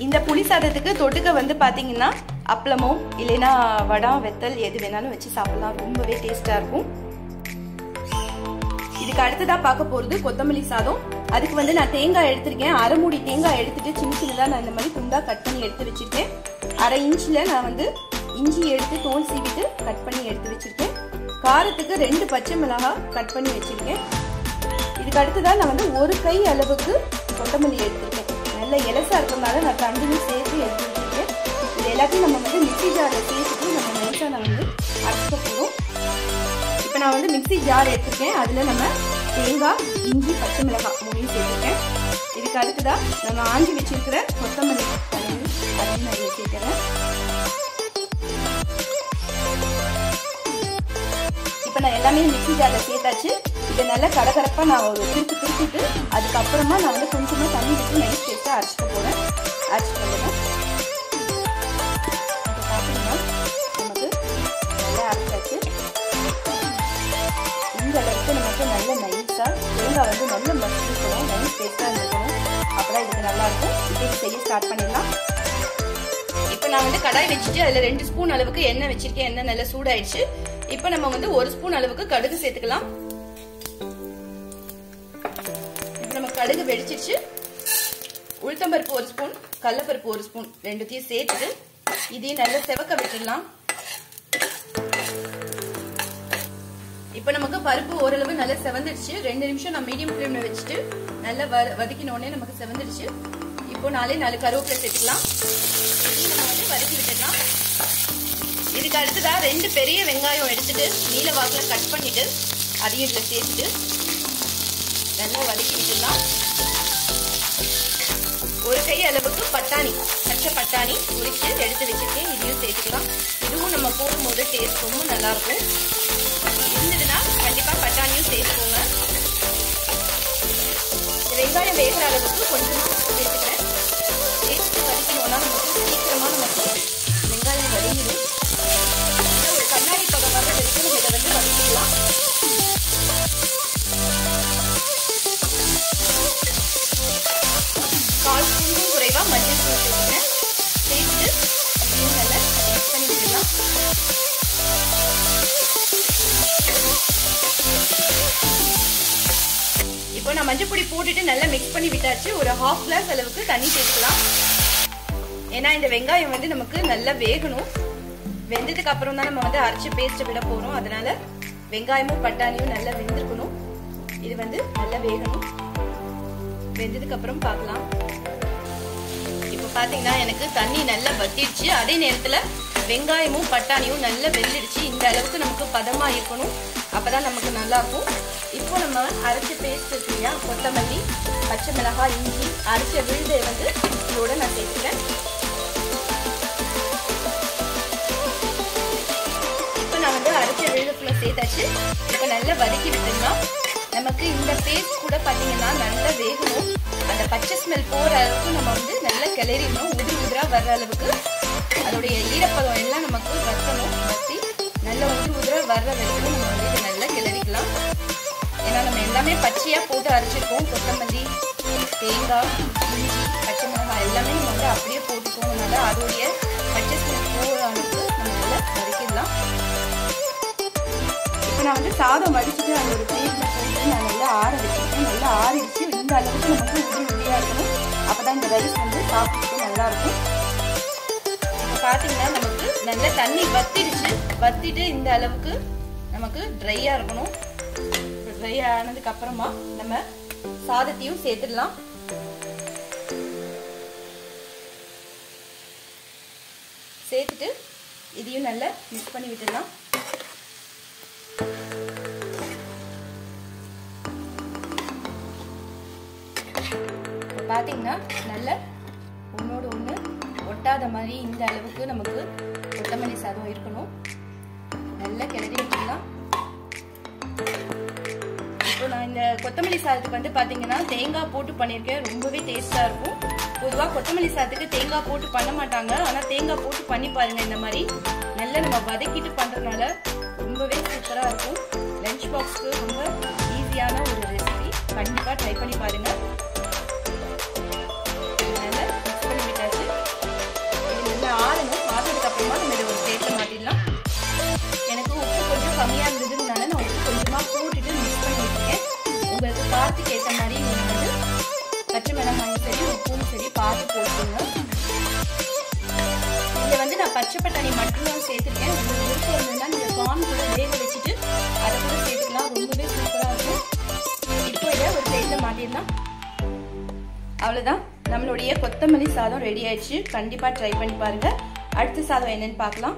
இந்த புளி சாதத்துக்கு தொட்டுக்க வந்து பார்த்தீங்கன்னா அப்பளமோ இல்லைன்னா வடை வெத்தல் எது வேணாலும் வச்சு சாப்பிடலாம். ரொம்பவே டேஸ்ட்டாக இருக்கும். இதுக்கு அடுத்ததாக பார்க்க போகிறது கொத்தமல்லி சாதம். அதுக்கு வந்து நான் தேங்காய் எடுத்திருக்கேன். 1/2 மூடி தேங்காய் எடுத்துட்டு சின்ன சின்னதாக நான் இந்த மாதிரி துண்டாக கட் பண்ணி எடுத்து வச்சுருக்கேன். 1/2 இன்ச்சில் நான் வந்து இஞ்சி எடுத்து தோல் சீவிட்டு கட் பண்ணி எடுத்து வச்சுருக்கேன். காரத்துக்கு 2 பச்சை மிளகாய் கட் பண்ணி வச்சுருக்கேன். இதுக்கு அடுத்ததாக நான் வந்து 1 கை அளவுக்கு கொத்தமல்லி எடுத்துருக்கேன். நல்ல இலசா இருக்கிறதுனால நான் கண்டினியூ சேர்த்து எடுத்து வச்சுருக்கேன். இது எல்லாத்தையும் நம்ம வந்து மிக்ஸி ஜாரில் சேர்த்துட்டு நம்ம நைஸாக நான் வந்து அரைச்சிக்க போகிறோம். இப்போ நான் வந்து மிக்ஸி ஜார் எடுத்துருக்கேன். அதில் நம்ம தேங்காய், இஞ்சி, பச்சை மிளகாய் 3 சேர்த்துருக்கேன். இதுக்கு அடுத்ததாக நம்ம ஆஞ்சி வச்சிருக்கிற கொத்தமல்லி அதையும் நான் சேர்த்துக்கிறேன். இப்போ நான் எல்லாமே மிக்ஸி ஜாரில் சேர்த்தாச்சு. இதை நல்லா கரகரப்பாக நான் ஒரு திருப்பிட்டு அதுக்கப்புறமா நான் வந்து கொஞ்சமாக தண்ணி விட்டு நைஸ் டேஸ்ட்டாக அரைச்சிக்க போகிறேன். அரைச்சிட்டு வந்துடுறேன். இப்போ பார்த்தீங்கன்னா நமக்கு நல்லா அரைச்சாச்சு. இந்த அளவுக்கு நமக்கு நல்ல நைஸாக தேங்காய் வந்து நல்ல மசிக்கணும், நைஸ் டேஸ்ட்டாக இருக்கணும். அப்போதான் இதுக்கு நல்லாயிருக்கும். இப்போ இது செய்ய ஸ்டார்ட் பண்ணிடலாம். இப்போ நான் வந்து கடாய் வச்சுட்டு அதில் 2 ஸ்பூன் அளவுக்கு எண்ணெய் வச்சிருக்கேன். எண்ணெய் நல்லா சூடாயிடுச்சு. இப்போ நம்ம வந்து 1 ஸ்பூன் அளவுக்கு கடுகு சேர்த்துக்கலாம். இப்போ நம்ம கடுகு வெடிச்சிருச்சு. உளுத்தம்பருப்பு 1 ஸ்பூன், கடலைப்பருப்பு 1 ஸ்பூன் ரெண்டுத்தையும் சேர்த்துட்டு இதையும் நல்லா செவக்க விட்டுடலாம். இப்போ நமக்கு பருப்பு ஓரளவு நல்லா செவந்துடுச்சு. 2 நிமிஷம் நான் மீடியம் ஃப்ளேம்ல வச்சுட்டு நல்லா வதக்கினோடனே நமக்கு செவந்துடுச்சு. இப்போ 4 கருவேப்பிலை சேர்த்துக்கலாம். இதையும் நம்ம வந்து வதக்கி விட்டுடலாம். இதுக்கு அடுத்ததாக 2 பெரிய வெங்காயம் எடுத்துட்டு நீல வாக்கில் கட் பண்ணிட்டு அதையும் இதில் சேர்த்துட்டு நல்லா வதக்கி விட்டுடலாம். 1 கை அளவுக்கு பட்டாணி, பச்சை பட்டாணி உரிச்சு எடுத்து வச்சுருக்கேன். இதையும் சேர்த்துக்கலாம். இதுவும் நம்ம போடும்போது டேஸ்ட் ரொம்ப நல்லா இருக்கும். இருந்ததுன்னா கண்டிப்பாக பட்டாணியும் சேர்த்துக்கோங்க. வெங்காயம் வேகிற அளவுக்கு கொஞ்சமாக சேர்த்துக்கிறேன். சேர்த்து வதக்கணும்னா நமக்கு சீக்கிரமாக நமக்கு வெங்காயம் வதங்கிடும். ஒரு கண்ணாடி பக்கம் வர வரைக்கும் நம்ம இதை வந்து வதக்கிக்கலாம். கால் ஸ்பூனுக்கும் குறைவாக மஞ்சள் தூள் சேர்த்துக்கிறேன். சேர்த்து அப்படியும் நல்லா மிக்ஸ் பண்ணி விட்டுடலாம். இப்போ நான் மஞ்சள் பொடி போட்டுட்டு நல்லா மிக்ஸ் பண்ணி விட்டாச்சு. ஒரு 1/2 கிளாஸ் அளவுக்கு தண்ணி சேர்த்துக்கலாம். ஏன்னா இந்த வெங்காயம் வந்து நமக்கு நல்லா வேகணும். வெந்ததுக்கு அப்புறம் தான் நம்ம வந்து அரைச்சி பேஸ்ட் விட போறோம். அதனால வெங்காயமும் பட்டாணியும் நல்லா வெந்திருக்கணும். இது வந்து நல்லா வேகணும். வெந்ததுக்கு அப்புறம் பார்க்கலாம். இப்போ பாத்தீங்கன்னா எனக்கு தண்ணி நல்லா வத்திடுச்சு. அதே நேரத்துல வெங்காயமும் பட்டாணியும் நல்லா வெந்துடுச்சு. இந்த அளவுக்கு நமக்கு பதமா இருக்கணும். அப்பதான் நமக்கு நல்லா இருக்கும். இப்போ நம்ம அரைச்ச பேஸ்ட் இருக்கு இல்லையா, கொத்தமல்லி, பச்சை மிளகாய், இஞ்சி அரைச்ச விழுதை வந்து இதோட நான் சேர்த்துக்கிறேன். இப்போ நான் வந்து அரைச்ச விழுதை ஃபுல்லாக சேர்த்தாச்சு. இப்போ நல்லா வதக்கி விட்டுருந்தோம். நமக்கு இந்த பேஸ்ட் கூட பார்த்தீங்கன்னா நல்லா வேகணும். அந்த பச்சை ஸ்மெல் போகிற அளவுக்கு நம்ம வந்து நல்லா கிளறிடணும். உதிராக வர்ற அளவுக்கு அதோடைய ஈரப்பதம் எல்லாம் நமக்கு வத்தணும். வத்தி நல்லா உதிராக வர்ற வரைக்கும் நம்ம வந்து இதை நல்லா கிளறிக்கலாம். ஏன்னா நம்ம எல்லாமே பச்சையாக போட்டு அரைச்சிருக்கோம். கொத்தமல்லி, தேங்காய், இஞ்சி, பச்சை மிளகாய் எல்லாமே நம்ம வந்து அப்படியே போட்டுக்கோங்கனால அதோடைய பச்சை ஸ்மெல் போகிற அளவுக்கு நம்ம நல்லா வதக்கிடலாம். இப்போ நான் வந்து சாதம் வடிச்சுட்டு அந்த ஒரு பிளேட்டில் போட்டு நான் நல்லா ஆற வச்சுருக்கேன். நல்லா ஆறிடுச்சு. இந்த அளவுக்கு நமக்கு உதிரியாக இருக்கணும். அப்போ தான் இந்த ரைஸ் வந்து சாப்பிட்டு நல்லாயிருக்கும். இப்போ பார்த்தீங்கன்னா நமக்கு நல்லா தண்ணி வத்திடுச்சு. வத்திட்டு இந்த அளவுக்கு நமக்கு ட்ரையாக இருக்கணும். ட்ரை ஆனதுக்கு அப்புறமா நம்ம சாதத்தையும் சேர்த்துடலாம். சேர்த்துட்டு இதையும் நல்லா மிக்ஸ் பண்ணி விட்டுடலாம். பார்த்தீங்கன்னா நல்ல ஒன்னோட ஒன்று ஒட்டாத மாதிரி இந்த அளவுக்கு நமக்கு கொத்தமல்லி சாதம் இருக்கணும். நல்லா கிளறி விட்டுடலாம். இப்போ நான் இந்த கொத்தமல்லி சாதத்துக்கு வந்து பாத்தீங்கன்னா தேங்காய் போட்டு பண்ணியிருக்கேன். ரொம்பவே டேஸ்டா இருக்கும். பொதுவாக கொத்தமல்லி சாதத்துக்கு தேங்காய் போட்டு பண்ண மாட்டாங்க. ஆனால் தேங்காய் போட்டு பண்ணி பாருங்க. இந்த மாதிரி நல்லா நம்ம வதக்கிட்டு பண்றதுனால ரொம்பவே சூப்பரா இருக்கும். லஞ்ச் பாக்ஸ்க்கு ரொம்ப ஈஸியான ஒரு ரெசிபி. கண்டிப்பா ட்ரை பண்ணி பாருங்க. நல்லா மிக்ஸ் பண்ணி விட்டாச்சு. இது நல்லா ஆறணும். ஆறுனதுக்கு அப்புறமா நம்ம இதை ஒரு பிளேட்ல மாட்டிடலாம். எனக்கு உப்பு கொஞ்சம் கம்மியா இருந்ததுனால நான் உப்பு கொஞ்சமா போட்டுட்டு மிக்ஸ் பண்ணி வச்சிருக்கேன். உங்களுக்கு காரத்துக்கு ஏற்ற மாதிரி நீங்க வந்து பச்சை மிளகாயும் சரி உப்பும் சரி பார்த்து போட்டுருங்க. இதில் வந்து நான் பச்சை பட்டாணி மட்டும்தான் சேர்த்துருக்கேன். உங்களுக்கு விருப்பம் இருந்ததுன்னா நீங்கள் கார்ன் கூட வேக வச்சுட்டு அதை கூட சேர்த்துக்கலாம். ரொம்பவே சூப்பராக இருக்கும். இப்போ இதை ஒரு பிளேட்ல மாட்டிடலாம். அவ்வளோதான், நம்மளுடைய கொத்தமல்லி சாதம் ரெடி ஆயிடுச்சு. கண்டிப்பாக ட்ரை பண்ணி பாருங்க. அடுத்த சாதம் என்னன்னு பார்க்கலாம்.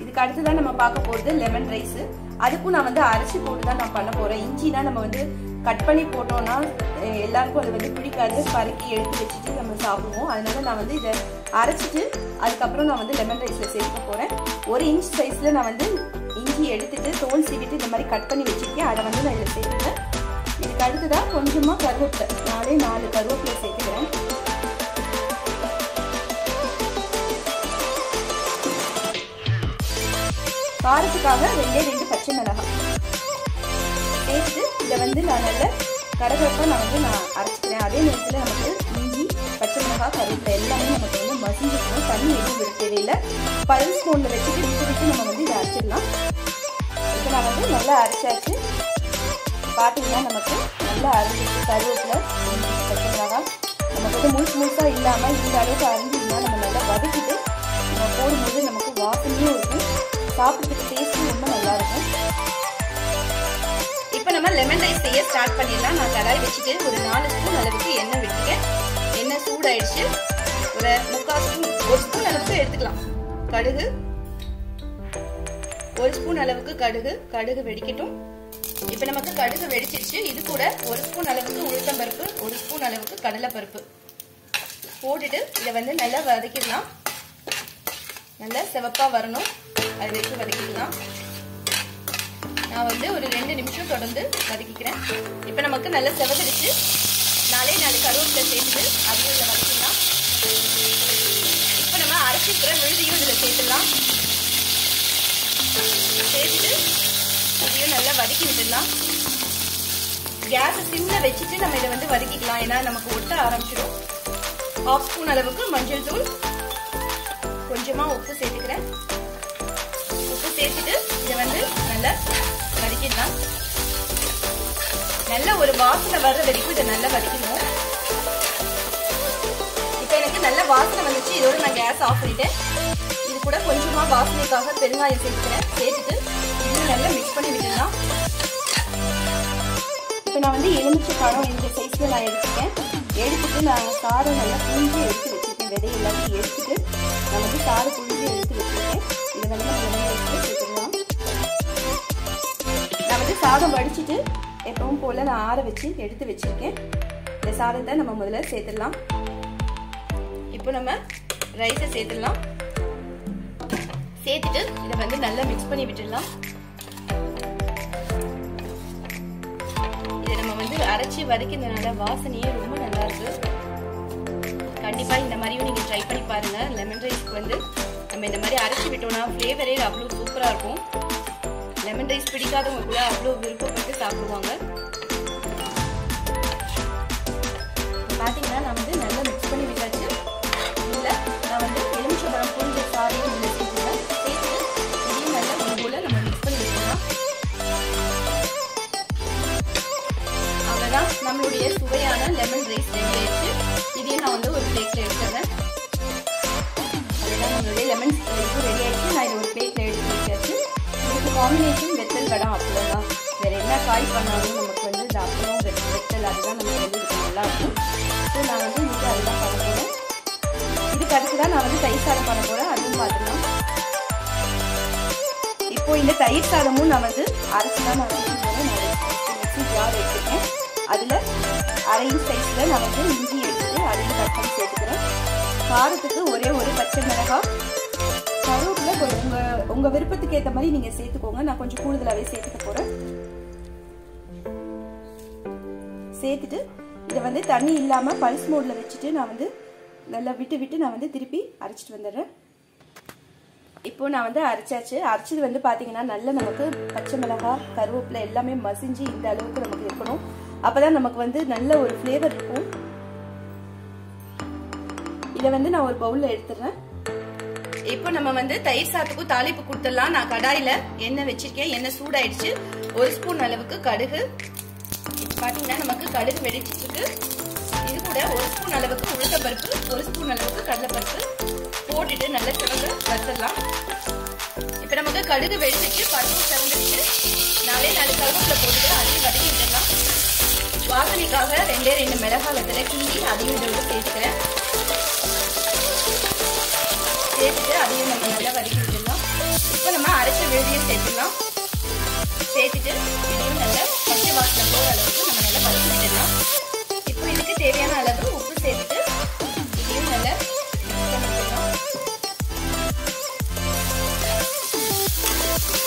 இதுக்கு அடுத்துதான் நம்ம பார்க்க போகிறது லெமன் ரைஸ். அதுக்கும் நான் வந்து அரைச்சி போட்டு தான் நான் பண்ண போகிறேன். இஞ்சினா நம்ம வந்து கட் பண்ணி போட்டோம்னா எல்லாருக்கும் அது வந்து பிடிக்காது. பறக்கி எடுத்து வச்சுட்டு நம்ம சாப்பிடுவோம். அதனால நான் வந்து இதை அரைச்சிட்டு அதுக்கப்புறம் நான் வந்து லெமன் ரைஸில் சேர்க்க போகிறேன். 1 இன்ச் சைஸில் நான் வந்து இஞ்சி எடுத்துட்டு தோல் சீவிட்டு இந்த மாதிரி கட் பண்ணி வச்சுருக்கேன். அதை வந்து நான் இதில் சேர்த்துக்கிறேன். இதுக்கு அடுத்துதான் கொஞ்சமாக கருவேப்பிலை, 4 கருவேப்பிலை சேர்த்துக்கிறேன். காரத்துக்காக 2 பச்சை மிளகாய் சேர்த்து இதை வந்து நான் நல்ல கரகரப்பாக நான் அரைச்சிக்கிறேன். அதே நேரத்தில் நமக்கு இஞ்சி பச்சை மிளகாய் கருவேப்பிலை எல்லாமே நமக்கு வந்து மசிஞ்சிக்கணும். தண்ணி எதுவும் விட தேவையில்லை. பல்ஸ் ஸ்பூனில் வச்சுட்டு விட்டு நம்ம வந்து இதை அரைச்சிடலாம். இப்போ நான் வந்து நல்லா அரைச்சாச்சு. பார்த்தீங்கன்னா நமக்கு நல்லா அரைஞ்சிச்சு. கருவேப்பிலை பச்சை மிளகாய் நமக்கு வந்து முழுசாக இல்லாமல் இந்த அளவுக்கு அரைஞ்சிங்கன்னா நம்ம நல்லா வதக்கிட்டு நம்ம போடும்போது நமக்கு வாசனையும் இருக்கும். சாப்பிட்றதுக்கு டேஸ்ட்டும் ரொம்ப நல்லா இருக்கும். இப்போ நம்ம லெமன் ரைஸ் செய்ய ஸ்டார்ட் பண்ணிடலாம். நான் கடாய் வச்சுட்டு ஒரு 4 ஸ்பூன் அளவுக்கு எண்ணெய் விட்டுருக்கேன். எண்ணெய் சூடாயிடுச்சு. ஒரு 3/4 ஸ்பூன் 1 ஸ்பூன் அளவுக்கு எடுத்துக்கலாம். கடுகு 1 ஸ்பூன் அளவுக்கு கடுகு வெடிக்கட்டும். இப்போ நமக்கு கடுகு வெடிச்சிருச்சு. இது கூட 1 ஸ்பூன் அளவுக்கு உளுத்தம்பருப்பு, 1 ஸ்பூன் அளவுக்கு கடலைப்பருப்பு போட்டுட்டு இதை வந்து நல்லா வதக்கிடலாம். நல்லா சிவப்பா வரணும். அது வரைக்கும் வதக்கிக்கலாம். நான் வந்து ஒரு 2 நிமிஷம் தொடர்ந்து வதக்கிக்கிறேன். இப்போ நமக்கு நல்லா செவந்துடுச்சு. 4 கருவேப்பிலை சேர்த்து அதையும் இதில் வதக்கிடலாம். இப்போ நம்ம அரைச்சிக்கிற விழுதியும் இதில் சேர்த்துடலாம். சேர்த்துட்டு அதையும் நல்லா வதக்கி விட்டுடலாம். கேஸை சிம்மில் வச்சுட்டு நம்ம இதை வந்து வதக்கிக்கலாம். ஏன்னா நமக்கு ஒட்ட ஆரம்பிச்சிடும். 1/2 ஸ்பூன் அளவுக்கு மஞ்சள் தூள், கொஞ்சமா உப்பு சேர்த்துக்கிறேன். உப்பு சேர்த்துட்டு இதை வந்து நல்லா வதக்கிடலாம். நல்ல ஒரு வாசனை வர்ற வரைக்கும் இதை நல்லா வதக்கணும். இப்போ எனக்கு நல்ல வாசனை வந்துச்சு. இதோட நான் கேஸ் ஆஃப் பண்ணிட்டேன். இது கூட கொஞ்சமா வாசனைக்காக பெருங்காயம் சேர்த்துக்கிறேன். சேர்த்துட்டு இதையும் நல்லா மிக்ஸ் பண்ணி விட்டுடலாம். இப்போ நான் வந்து எலுமிச்சை பழம் இந்த சைஸ்ல நான் எடுத்துட்டு நான் சாறு நல்லா புழிஞ்சு எடுத்து வச்சிருக்கேன். விதை எல்லாத்தையும் எடுத்துட்டு நான் வந்து சாறு புழிஞ்சு எடுத்து வச்சிருக்கேன். இதை வந்து நம்ம சேர்த்துக்கலாம். நான் வந்து சாதம் வடிச்சிட்டு எப்பவும் போல நான் ஆற வச்சு எடுத்து வச்சிருக்கேன். இந்த சாதத்தை நம்ம முதல்ல சேர்த்துடலாம். இப்போ நம்ம ரைஸை சேர்த்துடலாம். சேர்த்துட்டு இதை வந்து நல்லா மிக்ஸ் பண்ணி விட்டுடலாம். இதை நம்ம வந்து அரைச்சி வதக்கினதுனால வாசனையே ரொம்ப நல்லா இருக்கு. கண்டிப்பா இந்த மாதிரியும் நீங்க ட்ரை பண்ணி பாருங்க. லெமன் ரைஸ்க்கு வந்து நம்ம இந்த மாதிரி அரைச்சி விட்டோம்னா ஃப்ளேவரே அவ்வளோ சூப்பரா இருக்கும். லெமன் ரைஸ் பிடிக்காதவங்க கூட அவ்வளோ விருப்பப்பட்டு சாப்பிடுவாங்க. பார்த்தீங்கன்னா நான் வந்து நல்லா மிக்ஸ் பண்ணி விட்டாச்சு. இல்லை நான் வந்து எலுமிச்சம்பழம் புழிஞ்ச சாறையும் இதில் சேர்த்துக்கிறேன். சேர்த்து இதையும் நல்லா ஒரு போல நம்ம மிக்ஸ் பண்ணி விட்டுக்கலாம். அவ்வளோதான், நம்மளுடைய சுவையான லெமன் ரைஸ் ரெடி ஆயிடுச்சு. இதையும் நான் வந்து ஒரு பிளேட்ல எடுத்துறேன். அதுதான் நம்மளுடைய லெமன் ரைஸும் ரெடி ஆயிடுச்சு. நான் இதை ஒரு பிளேட்ல எடுத்து வச்சாச்சு. இதுக்கு காம்பினேஷன் வெத்தல் வடை அப்பளம் தான். வேற என்ன காய் பண்ணாலும் நமக்கு வந்து இந்த அப்பளம் வெத்தல் அதுதான் நமக்கு வந்து இதுக்கு நல்லா இருக்கும். ஸோ நான் வந்து இன்னைக்கு அதுதான் பண்ண போறேன். இதுக்கு அடுத்துதான் நான் வந்து தயிர் சாதம் பண்ண போறேன். அதுவும் பார்த்துக்கலாம். இப்போ இந்த தயிர் சாதமும் நான் வந்து அரைச்சுதான் நான் போறேன். நான் மிக்ஸி ஜார் எடுத்துக்கேன். அதில் 1/2 இன்ச் சைஸில் நான் வந்து இஞ்சி எடுத்துட்டு அதை அதையும் கட் பண்ணி சேர்த்துக்கிறேன். காரத்துக்கு ஒரே ஒரு பச்சை மிளகாய், கருவேப்பிலை உங்க விருப்பத்துக்கு ஏற்ற மாதிரி நீங்க சேர்த்துக்கோங்க. நான் கொஞ்சம் கூடுதலாவே சேர்த்துக்க போறேன். சேர்த்துட்டு இதை வந்து தண்ணி இல்லாம பல்ஸ் மோட்ல வச்சுட்டு நான் வந்து நல்லா விட்டு நான் வந்து திருப்பி அரைச்சிட்டு வந்துடுறேன். இப்போ நான் வந்து அரைச்சாச்சு. அரைச்சது வந்து பாத்தீங்கன்னா நல்ல நமக்கு பச்சை மிளகாய் கருவேப்பிலை எல்லாமே மசிஞ்சு இந்த அளவுக்கு நமக்கு இருக்கணும். அப்பதான் நமக்கு வந்து நல்ல ஒரு ஃப்ளேவர் இருக்கும். இதை வந்து நான் ஒரு பவுல்ல எடுத்துறேன். இப்போ நம்ம வந்து தயிர் சாத்துக்கும் தாளிப்பு கொடுத்துடலாம். நான் கடாயில எண்ணெய் வச்சிருக்கேன். எண்ணெய் சூடாயிடுச்சு. 1 ஸ்பூன் அளவுக்கு கடுகு. பாத்தீங்கன்னா நமக்கு கடுகு வெடிச்சிட்டு இருக்கு. இது கூட 1 ஸ்பூன் அளவுக்கு உளுத்தம்பருப்பு, 1 ஸ்பூன் அளவுக்கு கடலைப்பருப்பு போட்டுட்டு நல்ல சிவந்து வறுத்துடலாம். இப்ப நமக்கு கடுகு வெடிச்சிட்டு பருப்பு சிவந்துட்டு 4 கருவேப்பிலை போட்டுட்டு அதையும் வதக்கி விட்டுடலாம். வாசனைக்காக 2 மிளகாய் வெத்தலை கிள்ளி அதையும் இதோட சேர்த்துக்கிறேன். சேர்த்துட்டு அதையும் நம்ம நல்லா வதக்கி விட்டுடலாம். இப்போ நம்ம அரைச்ச விழுதியும் சேர்த்துடலாம். சேர்த்துட்டு இதையும் நல்லா பச்சை வாசனை போகிற அளவுக்கு நம்ம நல்லா வதக்கி விட்டுடலாம். இப்போ இதுக்கு தேவையான அளவு உப்பு சேர்த்துட்டு இதையும் நல்லா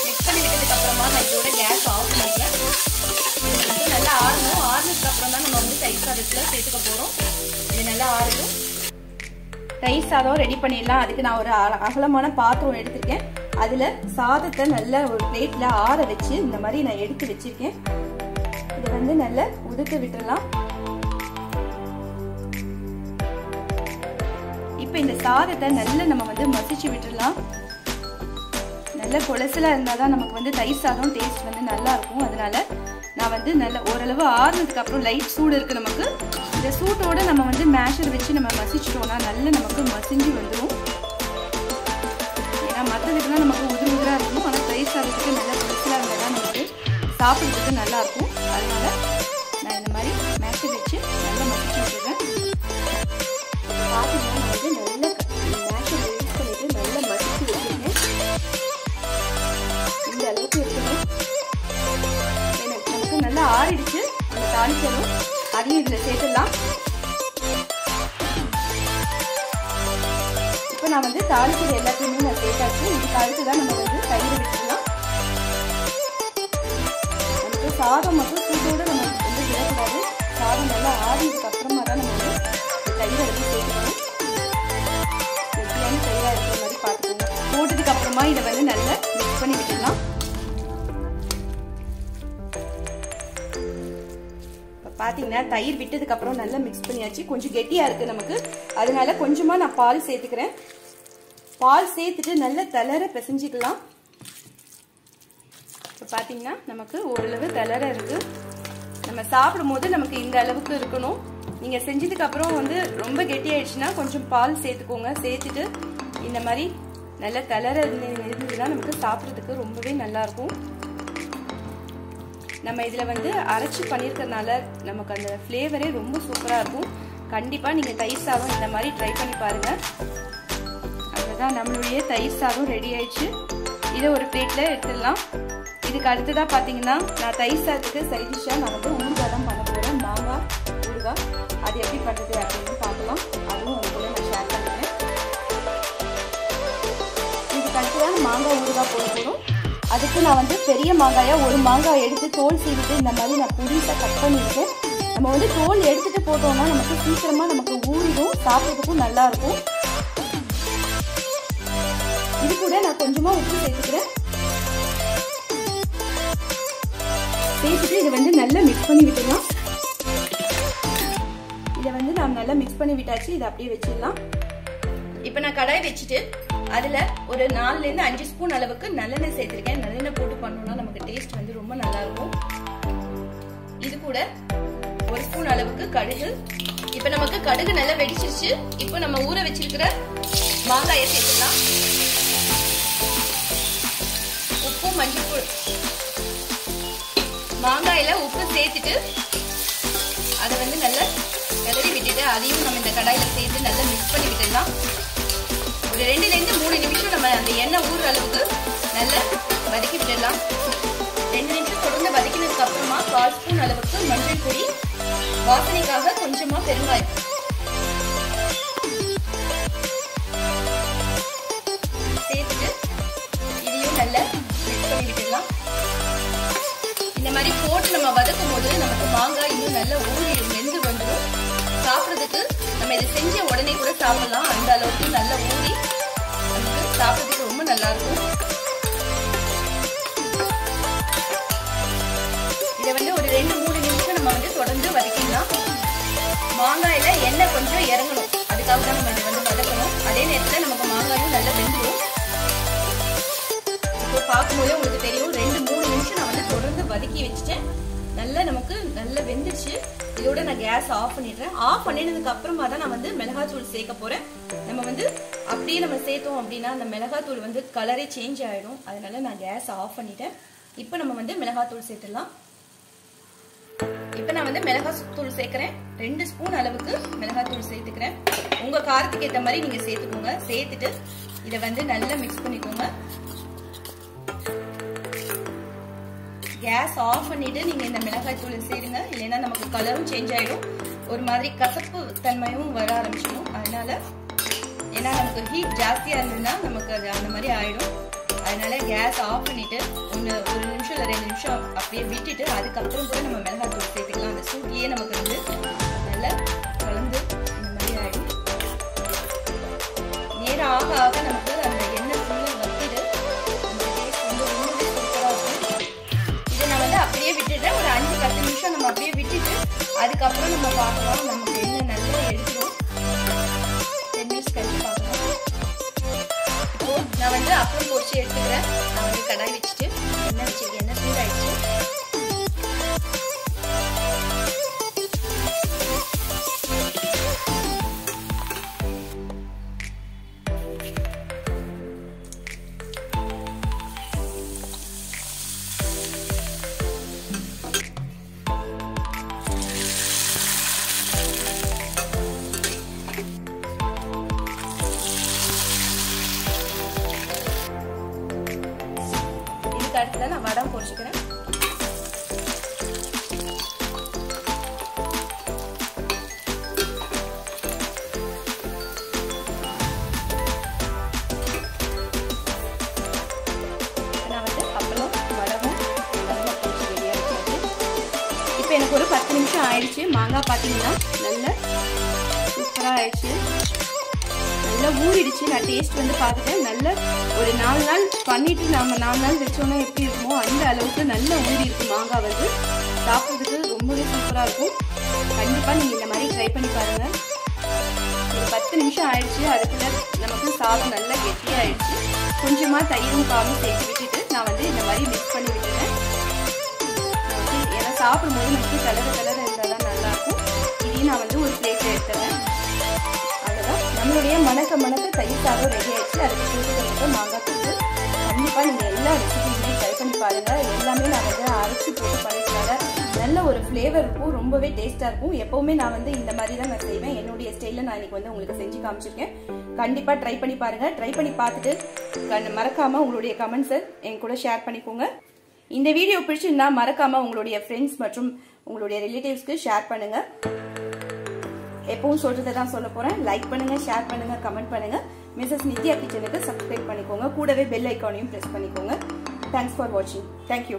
மிக்ஸ் பண்ணி விட்டதுக்கு அப்புறமா நான் இதோட கேஸ் ஆஃப் பண்ணிக்கிறேன். இது நல்லா ஆறணும். ஆறுனதுக்கு அப்புறம் தான் நம்ம வந்து தயிர் சாதத்துல சேர்த்துக்க போறோம். இது நல்லா ஆறணும். தயிர் சாதம் ரெடி பண்ணிடலாம். அதுக்கு நான் ஒரு அகலமான பாத்திரம் எடுத்திருக்கேன். அதுல சாதத்தை நல்ல ஒரு பிளேட்ல ஆற வச்சு இந்த மாதிரி நான் எடுத்து வச்சிருக்கேன். இதை வந்து நல்லா உதுத்து விட்டுடலாம். இப்ப இந்த சாதத்தை நல்லா நம்ம வந்து மசிச்சு விட்டுடலாம். நல்ல கொலசலா இருந்தாதான் நமக்கு வந்து தயிர் சாதம் டேஸ்ட் வந்து நல்லா இருக்கும். அதனால நான் வந்து நல்ல ஓரளவு ஆறுனதுக்கு அப்புறம் லைட் சூடு இருக்கு நமக்கு. இந்த சூட்டோட நம்ம வந்து மேஷர் வச்சு நம்ம மசிச்சிட்டோம்னா நல்ல நமக்கு மசிஞ்சு வந்துடும். ஏன்னா மற்றதுக்குலாம் நமக்கு உதிரா இருக்கும். ஆனால் தயிர் சாதத்துக்கு நல்ல கொலசலா இருந்தாதான் நமக்கு சாப்பிட்றதுக்கு நல்லா இருக்கும். அதனால நான் இந்த மாதிரி மேஷர் வச்சு நல்லா மசிச்சு விட்டுறேன். பாத்தீங்கன்னா நான் வந்து நல்ல மேஷர் யூஸ் பண்ணிட்டு நல்லா மசிச்சு வச்சிருக்கேன். இந்த அளவுக்கு இருக்கணும். நமக்கு நல்லா ஆறிடுச்சு. நம்ம தாளிச்சதும் அதையும் இதுல சேர்த்துடலாம். இப்போ நான் வந்து தாளிச்சது எல்லாத்தையுமே நான் சேர்த்தாச்சு. இதுக்கு அடுத்துதான் நம்ம வந்து தயிர் விட்டுடலாம். நமக்கு சாதம் மட்டும் சூட்டோட நம்ம வந்து விடக்கூடாது. சாதம் நல்லா ஆறினதுக்கு அப்புறமா தான் நம்ம வந்து தயிரை வந்து சேர்த்துக்கணும். எப்படியான தயிரா இருக்கிற மாதிரி பார்த்துக்கோங்க. போட்டதுக்கு அப்புறமா இதை வந்து நல்லா மிக்ஸ் பண்ணி விட்டுடலாம். பாத்தீங்கன்னா தயிர் விட்டதுக்கு அப்புறம் நல்லா மிக்ஸ் பண்ணியாச்சு. கொஞ்சம் கெட்டியா இருக்கு நமக்கு. அதனால கொஞ்சமா நான் பால் சேர்த்துக்கிறேன். பால் சேர்த்துட்டு நல்லா தளர பிசைஞ்சிக்கலாம். பாத்தீங்கன்னா நமக்கு ஓரளவு தளர இருக்கு. நம்ம சாப்பிடும் போது நமக்கு இந்த அளவுக்கு இருக்கணும். நீங்க செஞ்சதுக்கு அப்புறம் வந்து ரொம்ப கெட்டியாயிடுச்சுன்னா கொஞ்சம் பால் சேர்த்துக்கோங்க. சேர்த்துட்டு இந்த மாதிரி நல்லா தளர இருந்ததுன்னா நமக்கு சாப்பிட்றதுக்கு ரொம்பவே நல்லா இருக்கும். நம்ம இதுல வந்து அரைச்சு பண்ணிருக்கிறதுனால நமக்கு அந்த ஃப்ளேவரே ரொம்ப சூப்பரா இருக்கும். கண்டிப்பா நீங்க தயிர் சாதம் இந்த மாதிரி ட்ரை பண்ணி பாருங்க. அதுதான் நம்மளுடைய தயிர் சாதம் ரெடி ஆயிடுச்சு. இதை ஒரு பிளேட்ல எடுத்துடலாம். இதுக்கு அடுத்ததா பாத்தீங்கன்னா நான் தயிர் சாதத்துக்கு சைட் டிஷ்ஷா நான் வந்து ஊறுகாய் தான் பண்ண போறேன். மாங்காய் ஊறுகாய். அது எப்படி பண்றது அப்படின்னு பார்க்கலாம். அதுவும் உங்களோட நான் ஷேர் பண்ணுறேன். இதுக்கு அடுத்ததான் மாங்காய் ஊறுகாய் போட போறோம். அதுக்கு நான் வந்து பெரிய மாங்காயா ஒரு மாங்காய் எடுத்து தோல் சீவிட்டு இந்த மாதிரி நான் புடிசா கட் பண்ணிருக்கேன். நம்ம வந்து தோல் எடுத்துட்டு போட்டோம்னா நமக்கு சீக்கிரமா நமக்கு ஊறிடும். சாப்பிட்றதுக்கும் நல்லா இருக்கும். இது கூட நான் கொஞ்சமா உப்பு சேர்த்துக்கிறேன். சேர்த்துட்டு இதை வந்து நல்லா மிக்ஸ் பண்ணி விட்டுடலாம். இதை வந்து நான் நல்லா மிக்ஸ் பண்ணி விட்டாச்சு. இதை அப்படியே வச்சிடலாம். இப்போ நான் கடாய் வச்சுட்டு அதுல ஒரு 4 to 5 ஸ்பூன் அளவுக்கு நல்லெண்ணெய் சேர்த்திருக்கேன். நல்லெண்ணெய் போட்டு பண்ணோம்னா நமக்கு டேஸ்ட் வந்து ரொம்ப நல்லா இருக்கும். இது கூட 1 ஸ்பூன் அளவுக்கு கடுகு. இப்போ நமக்கு கடுகு நல்லா வெடிச்சிருச்சு. இப்போ நம்ம ஊற வச்சிருக்கிற மாங்காயை சேர்த்துக்கலாம். உப்பு மஞ்சள் மாங்காயில உப்பு சேர்த்துட்டு அதை வந்து நல்லா கிளறி விட்டுட்டு அதையும் நம்ம இந்த கடாயில சேர்த்து நல்லா மிக்ஸ் பண்ணி விட்டுடலாம். ஒரு 2 to 3 நிமிஷம் நம்ம அந்த எண்ணெய் ஊறுற அளவுக்கு நல்லா வதக்கி விட்டுடலாம். 2 நிமிஷம் தொடர்ந்து வதக்கினதுக்கு அப்புறமா 1/4 ஸ்பூன் அளவுக்கு மஞ்சள் பொடி, வாசனைக்காக கொஞ்சமா பெருங்காயம் மாதிரி போட்டு நம்ம வதக்கும் போது நமக்கு மாங்காய் இன்னும் நல்லா ஊறி வெந்து வந்துடும். சாப்பிட்றதுக்கு நம்ம இதை செஞ்ச உடனே கூட சாப்பிடலாம். அந்த அளவுக்கு நல்லா ஊறி நமக்கு சாப்பிட்றதுக்கு ரொம்ப நல்லா இருக்கும். இதை வந்து ஒரு 2-3 நிமிஷம் நம்ம வந்து தொடர்ந்து வதக்கிடலாம். மாங்காயில எண்ணெய் கொஞ்சம் இறங்கணும், அதுக்காக தான் நம்ம இதை வந்து வதக்கணும். அதே நேரத்தில் நமக்கு மாங்காயும் நல்லா வெந்துடும். இப்போ பார்க்கும்போதே உங்களுக்கு தெரியும், 2-3 நிமிஷம் நான் வந்து தொடர்ந்து வதக்கி வச்சுட்டேன். நமக்கு நல்லா வெந்துச்சு. இதோட நான் கேஸ் ஆஃப் பண்ணிடுறேன். ஆஃப் பண்ணினதுக்கு அப்புறமா தான் நான் வந்து மிளகாத்தூள் சேர்க்க போறேன். நம்ம வந்து அப்படியே நம்ம சேர்த்தோம் அப்படின்னா அந்த மிளகாத்தூள் வந்து கலரே சேஞ்ச் ஆயிடும். அதனால நான் கேஸ் ஆஃப் பண்ணிட்டேன். இப்போ நம்ம வந்து மிளகாத்தூள் சேர்த்துடலாம். இப்போ நான் வந்து மிளகாத்தூள் சேர்க்கிறேன். 2 ஸ்பூன் அளவுக்கு மிளகாத்தூள் சேர்த்துக்கிறேன். உங்க காரத்துக்கு ஏற்ற மாதிரி நீங்க சேர்த்துக்கோங்க. சேர்த்துட்டு இதை வந்து நல்லா மிக்ஸ் பண்ணிக்கோங்க. கேஸ் ஆஃப் பண்ணிட்டு நீங்க இந்த மிளகாய் தூள் சேருங்க. இல்லைன்னா நமக்கு கலரும் சேஞ்ச் ஆயிடும், ஒரு மாதிரி கசப்பு தன்மையும் வர ஆரம்பிச்சிடும். அதனால ஏன்னா நமக்கு ஹீட் ஜாஸ்தியா இருந்ததுன்னா நமக்கு அது அந்த மாதிரி ஆயிடும். அதனால கேஸ் ஆஃப் பண்ணிட்டு ஒரு நிமிஷம் இல்லை 2 நிமிஷம் அப்படியே விட்டுட்டு அதுக்கப்புறம் கூட நம்ம மிளகாய் தூள் சேர்த்துக்கலாம். அந்த சூட்லயே நமக்கு வந்து நல்லா கலந்து இந்த மாதிரி ஆயிடும். நேரம் ஆக ஆக நமக்கு அந்த எண்ணெய் ஃபுல்லாக வத்திட்டு அந்த டேஸ்ட் வந்து ரொம்பவே சூப்பராக இருக்கும். இதை நான் வந்து அப்படியே விட்டுட்டேன். ஒரு 5-10 நிமிஷம் நம்ம அப்படியே விட்டுட்டு அதுக்கப்புறம் நம்ம பார்க்கலாம். நமக்கு எண்ணெய் நல்லா எடுத்துடும். 10 மினிட்ஸ் கழிச்சு பார்க்கலாம். இப்போ நான் வந்து அப்புறம் பொரிச்சு எடுத்துக்கிறேன். நான் வந்து கடாய் வச்சுட்டு எண்ணெய் வச்சிருக்கேன். எண்ணெய் சூடாயிடுச்சு. அடுத்ததான் நான் வடை பொரிச்சுக்கிறேன். நான் வந்து அப்புறம் வடவும் நல்லா பொரிச்சு ரெடியாக வச்சாச்சு. இப்போ எனக்கு ஒரு 10 நிமிஷம் ஆயிடுச்சு. மாங்காய் பார்த்தீங்கன்னா நல்லா சூப்பராக ஆயிடுச்சு. நல்லா ஊறிடுச்சு. நான் டேஸ்ட் வந்து பார்த்துட்டேன். நல்ல ஒரு 4 நாள் பண்ணிட்டு நம்ம 4 நாள் வச்சோன்னா எப்படி இருக்குமோ அந்த அளவுக்கு நல்லா ஊறி இருக்கு. மாங்காய் வந்து சாப்பிட்றதுக்கு ரொம்பவே சூப்பராக இருக்கும். கண்டிப்பாக நீங்கள் இந்த மாதிரி ட்ரை பண்ணி பாருங்க. ஒரு 10 நிமிஷம் ஆயிடுச்சு. அதுக்குள்ள நமக்கு சாதம் நல்லா கெட்டியாயிடுச்சு. கொஞ்சமாக தயிரும் பாலும் சேர்த்து விட்டுட்டு நான் வந்து இந்த மாதிரி மிக்ஸ் பண்ணி விட்டுறேன். ஏன்னா சாப்பிடும்போது நமக்கு கலர் இருந்தால் தான் நல்லாயிருக்கும். இதையும் நான் வந்து ஒரு பிளேட்டில் எடுத்துறேன். நம்மளுடைய மணக்க தயிர் சாதம் ரெடி ஆயிடுச்சு. அதுக்கு கூட்டுறதுக்கு மாங்காய் தூள். கண்டிப்பாக நீங்கள் எல்லா ரெசிபியுமே ட்ரை பண்ணி பாருங்கள். எல்லாமே நான் வந்து அரைச்சி போட்டு பண்ணிக்கிறதால நல்ல ஒரு ஃப்ளேவர் இருக்கும். ரொம்பவே டேஸ்ட்டாக இருக்கும். எப்போவுமே நான் வந்து இந்த மாதிரி தான் நான் செய்வேன். என்னுடைய ஸ்டைலில் நான் இன்னைக்கு வந்து உங்களுக்கு செஞ்சு காமிச்சிருக்கேன். கண்டிப்பாக ட்ரை பண்ணி பாருங்கள். ட்ரை பண்ணி பார்த்துட்டு மறக்காமல் உங்களுடைய கமெண்ட்ஸை என் கூட ஷேர் பண்ணிக்கோங்க. இந்த வீடியோ பிடிச்சிருந்தா மறக்காமல் உங்களுடைய ஃப்ரெண்ட்ஸ் மற்றும் உங்களுடைய ரிலேட்டிவ்ஸ்க்கு ஷேர் பண்ணுங்கள். எப்பவும் சொல்றதை தான் சொல்ல போறேன். லைக் பண்ணுங்க, ஷேர் பண்ணுங்க, கமெண்ட் பண்ணுங்க. மிஸ்ஸஸ் நித்யா கிச்சனுக்கு சப்ஸ்கிரைப் பண்ணிக்கோங்க. கூடவே பெல் ஐக்கானையும் பிரஸ் பண்ணிக்கோங்க. தேங்க்ஸ் ஃபார் வாட்சிங். தேங்க்யூ.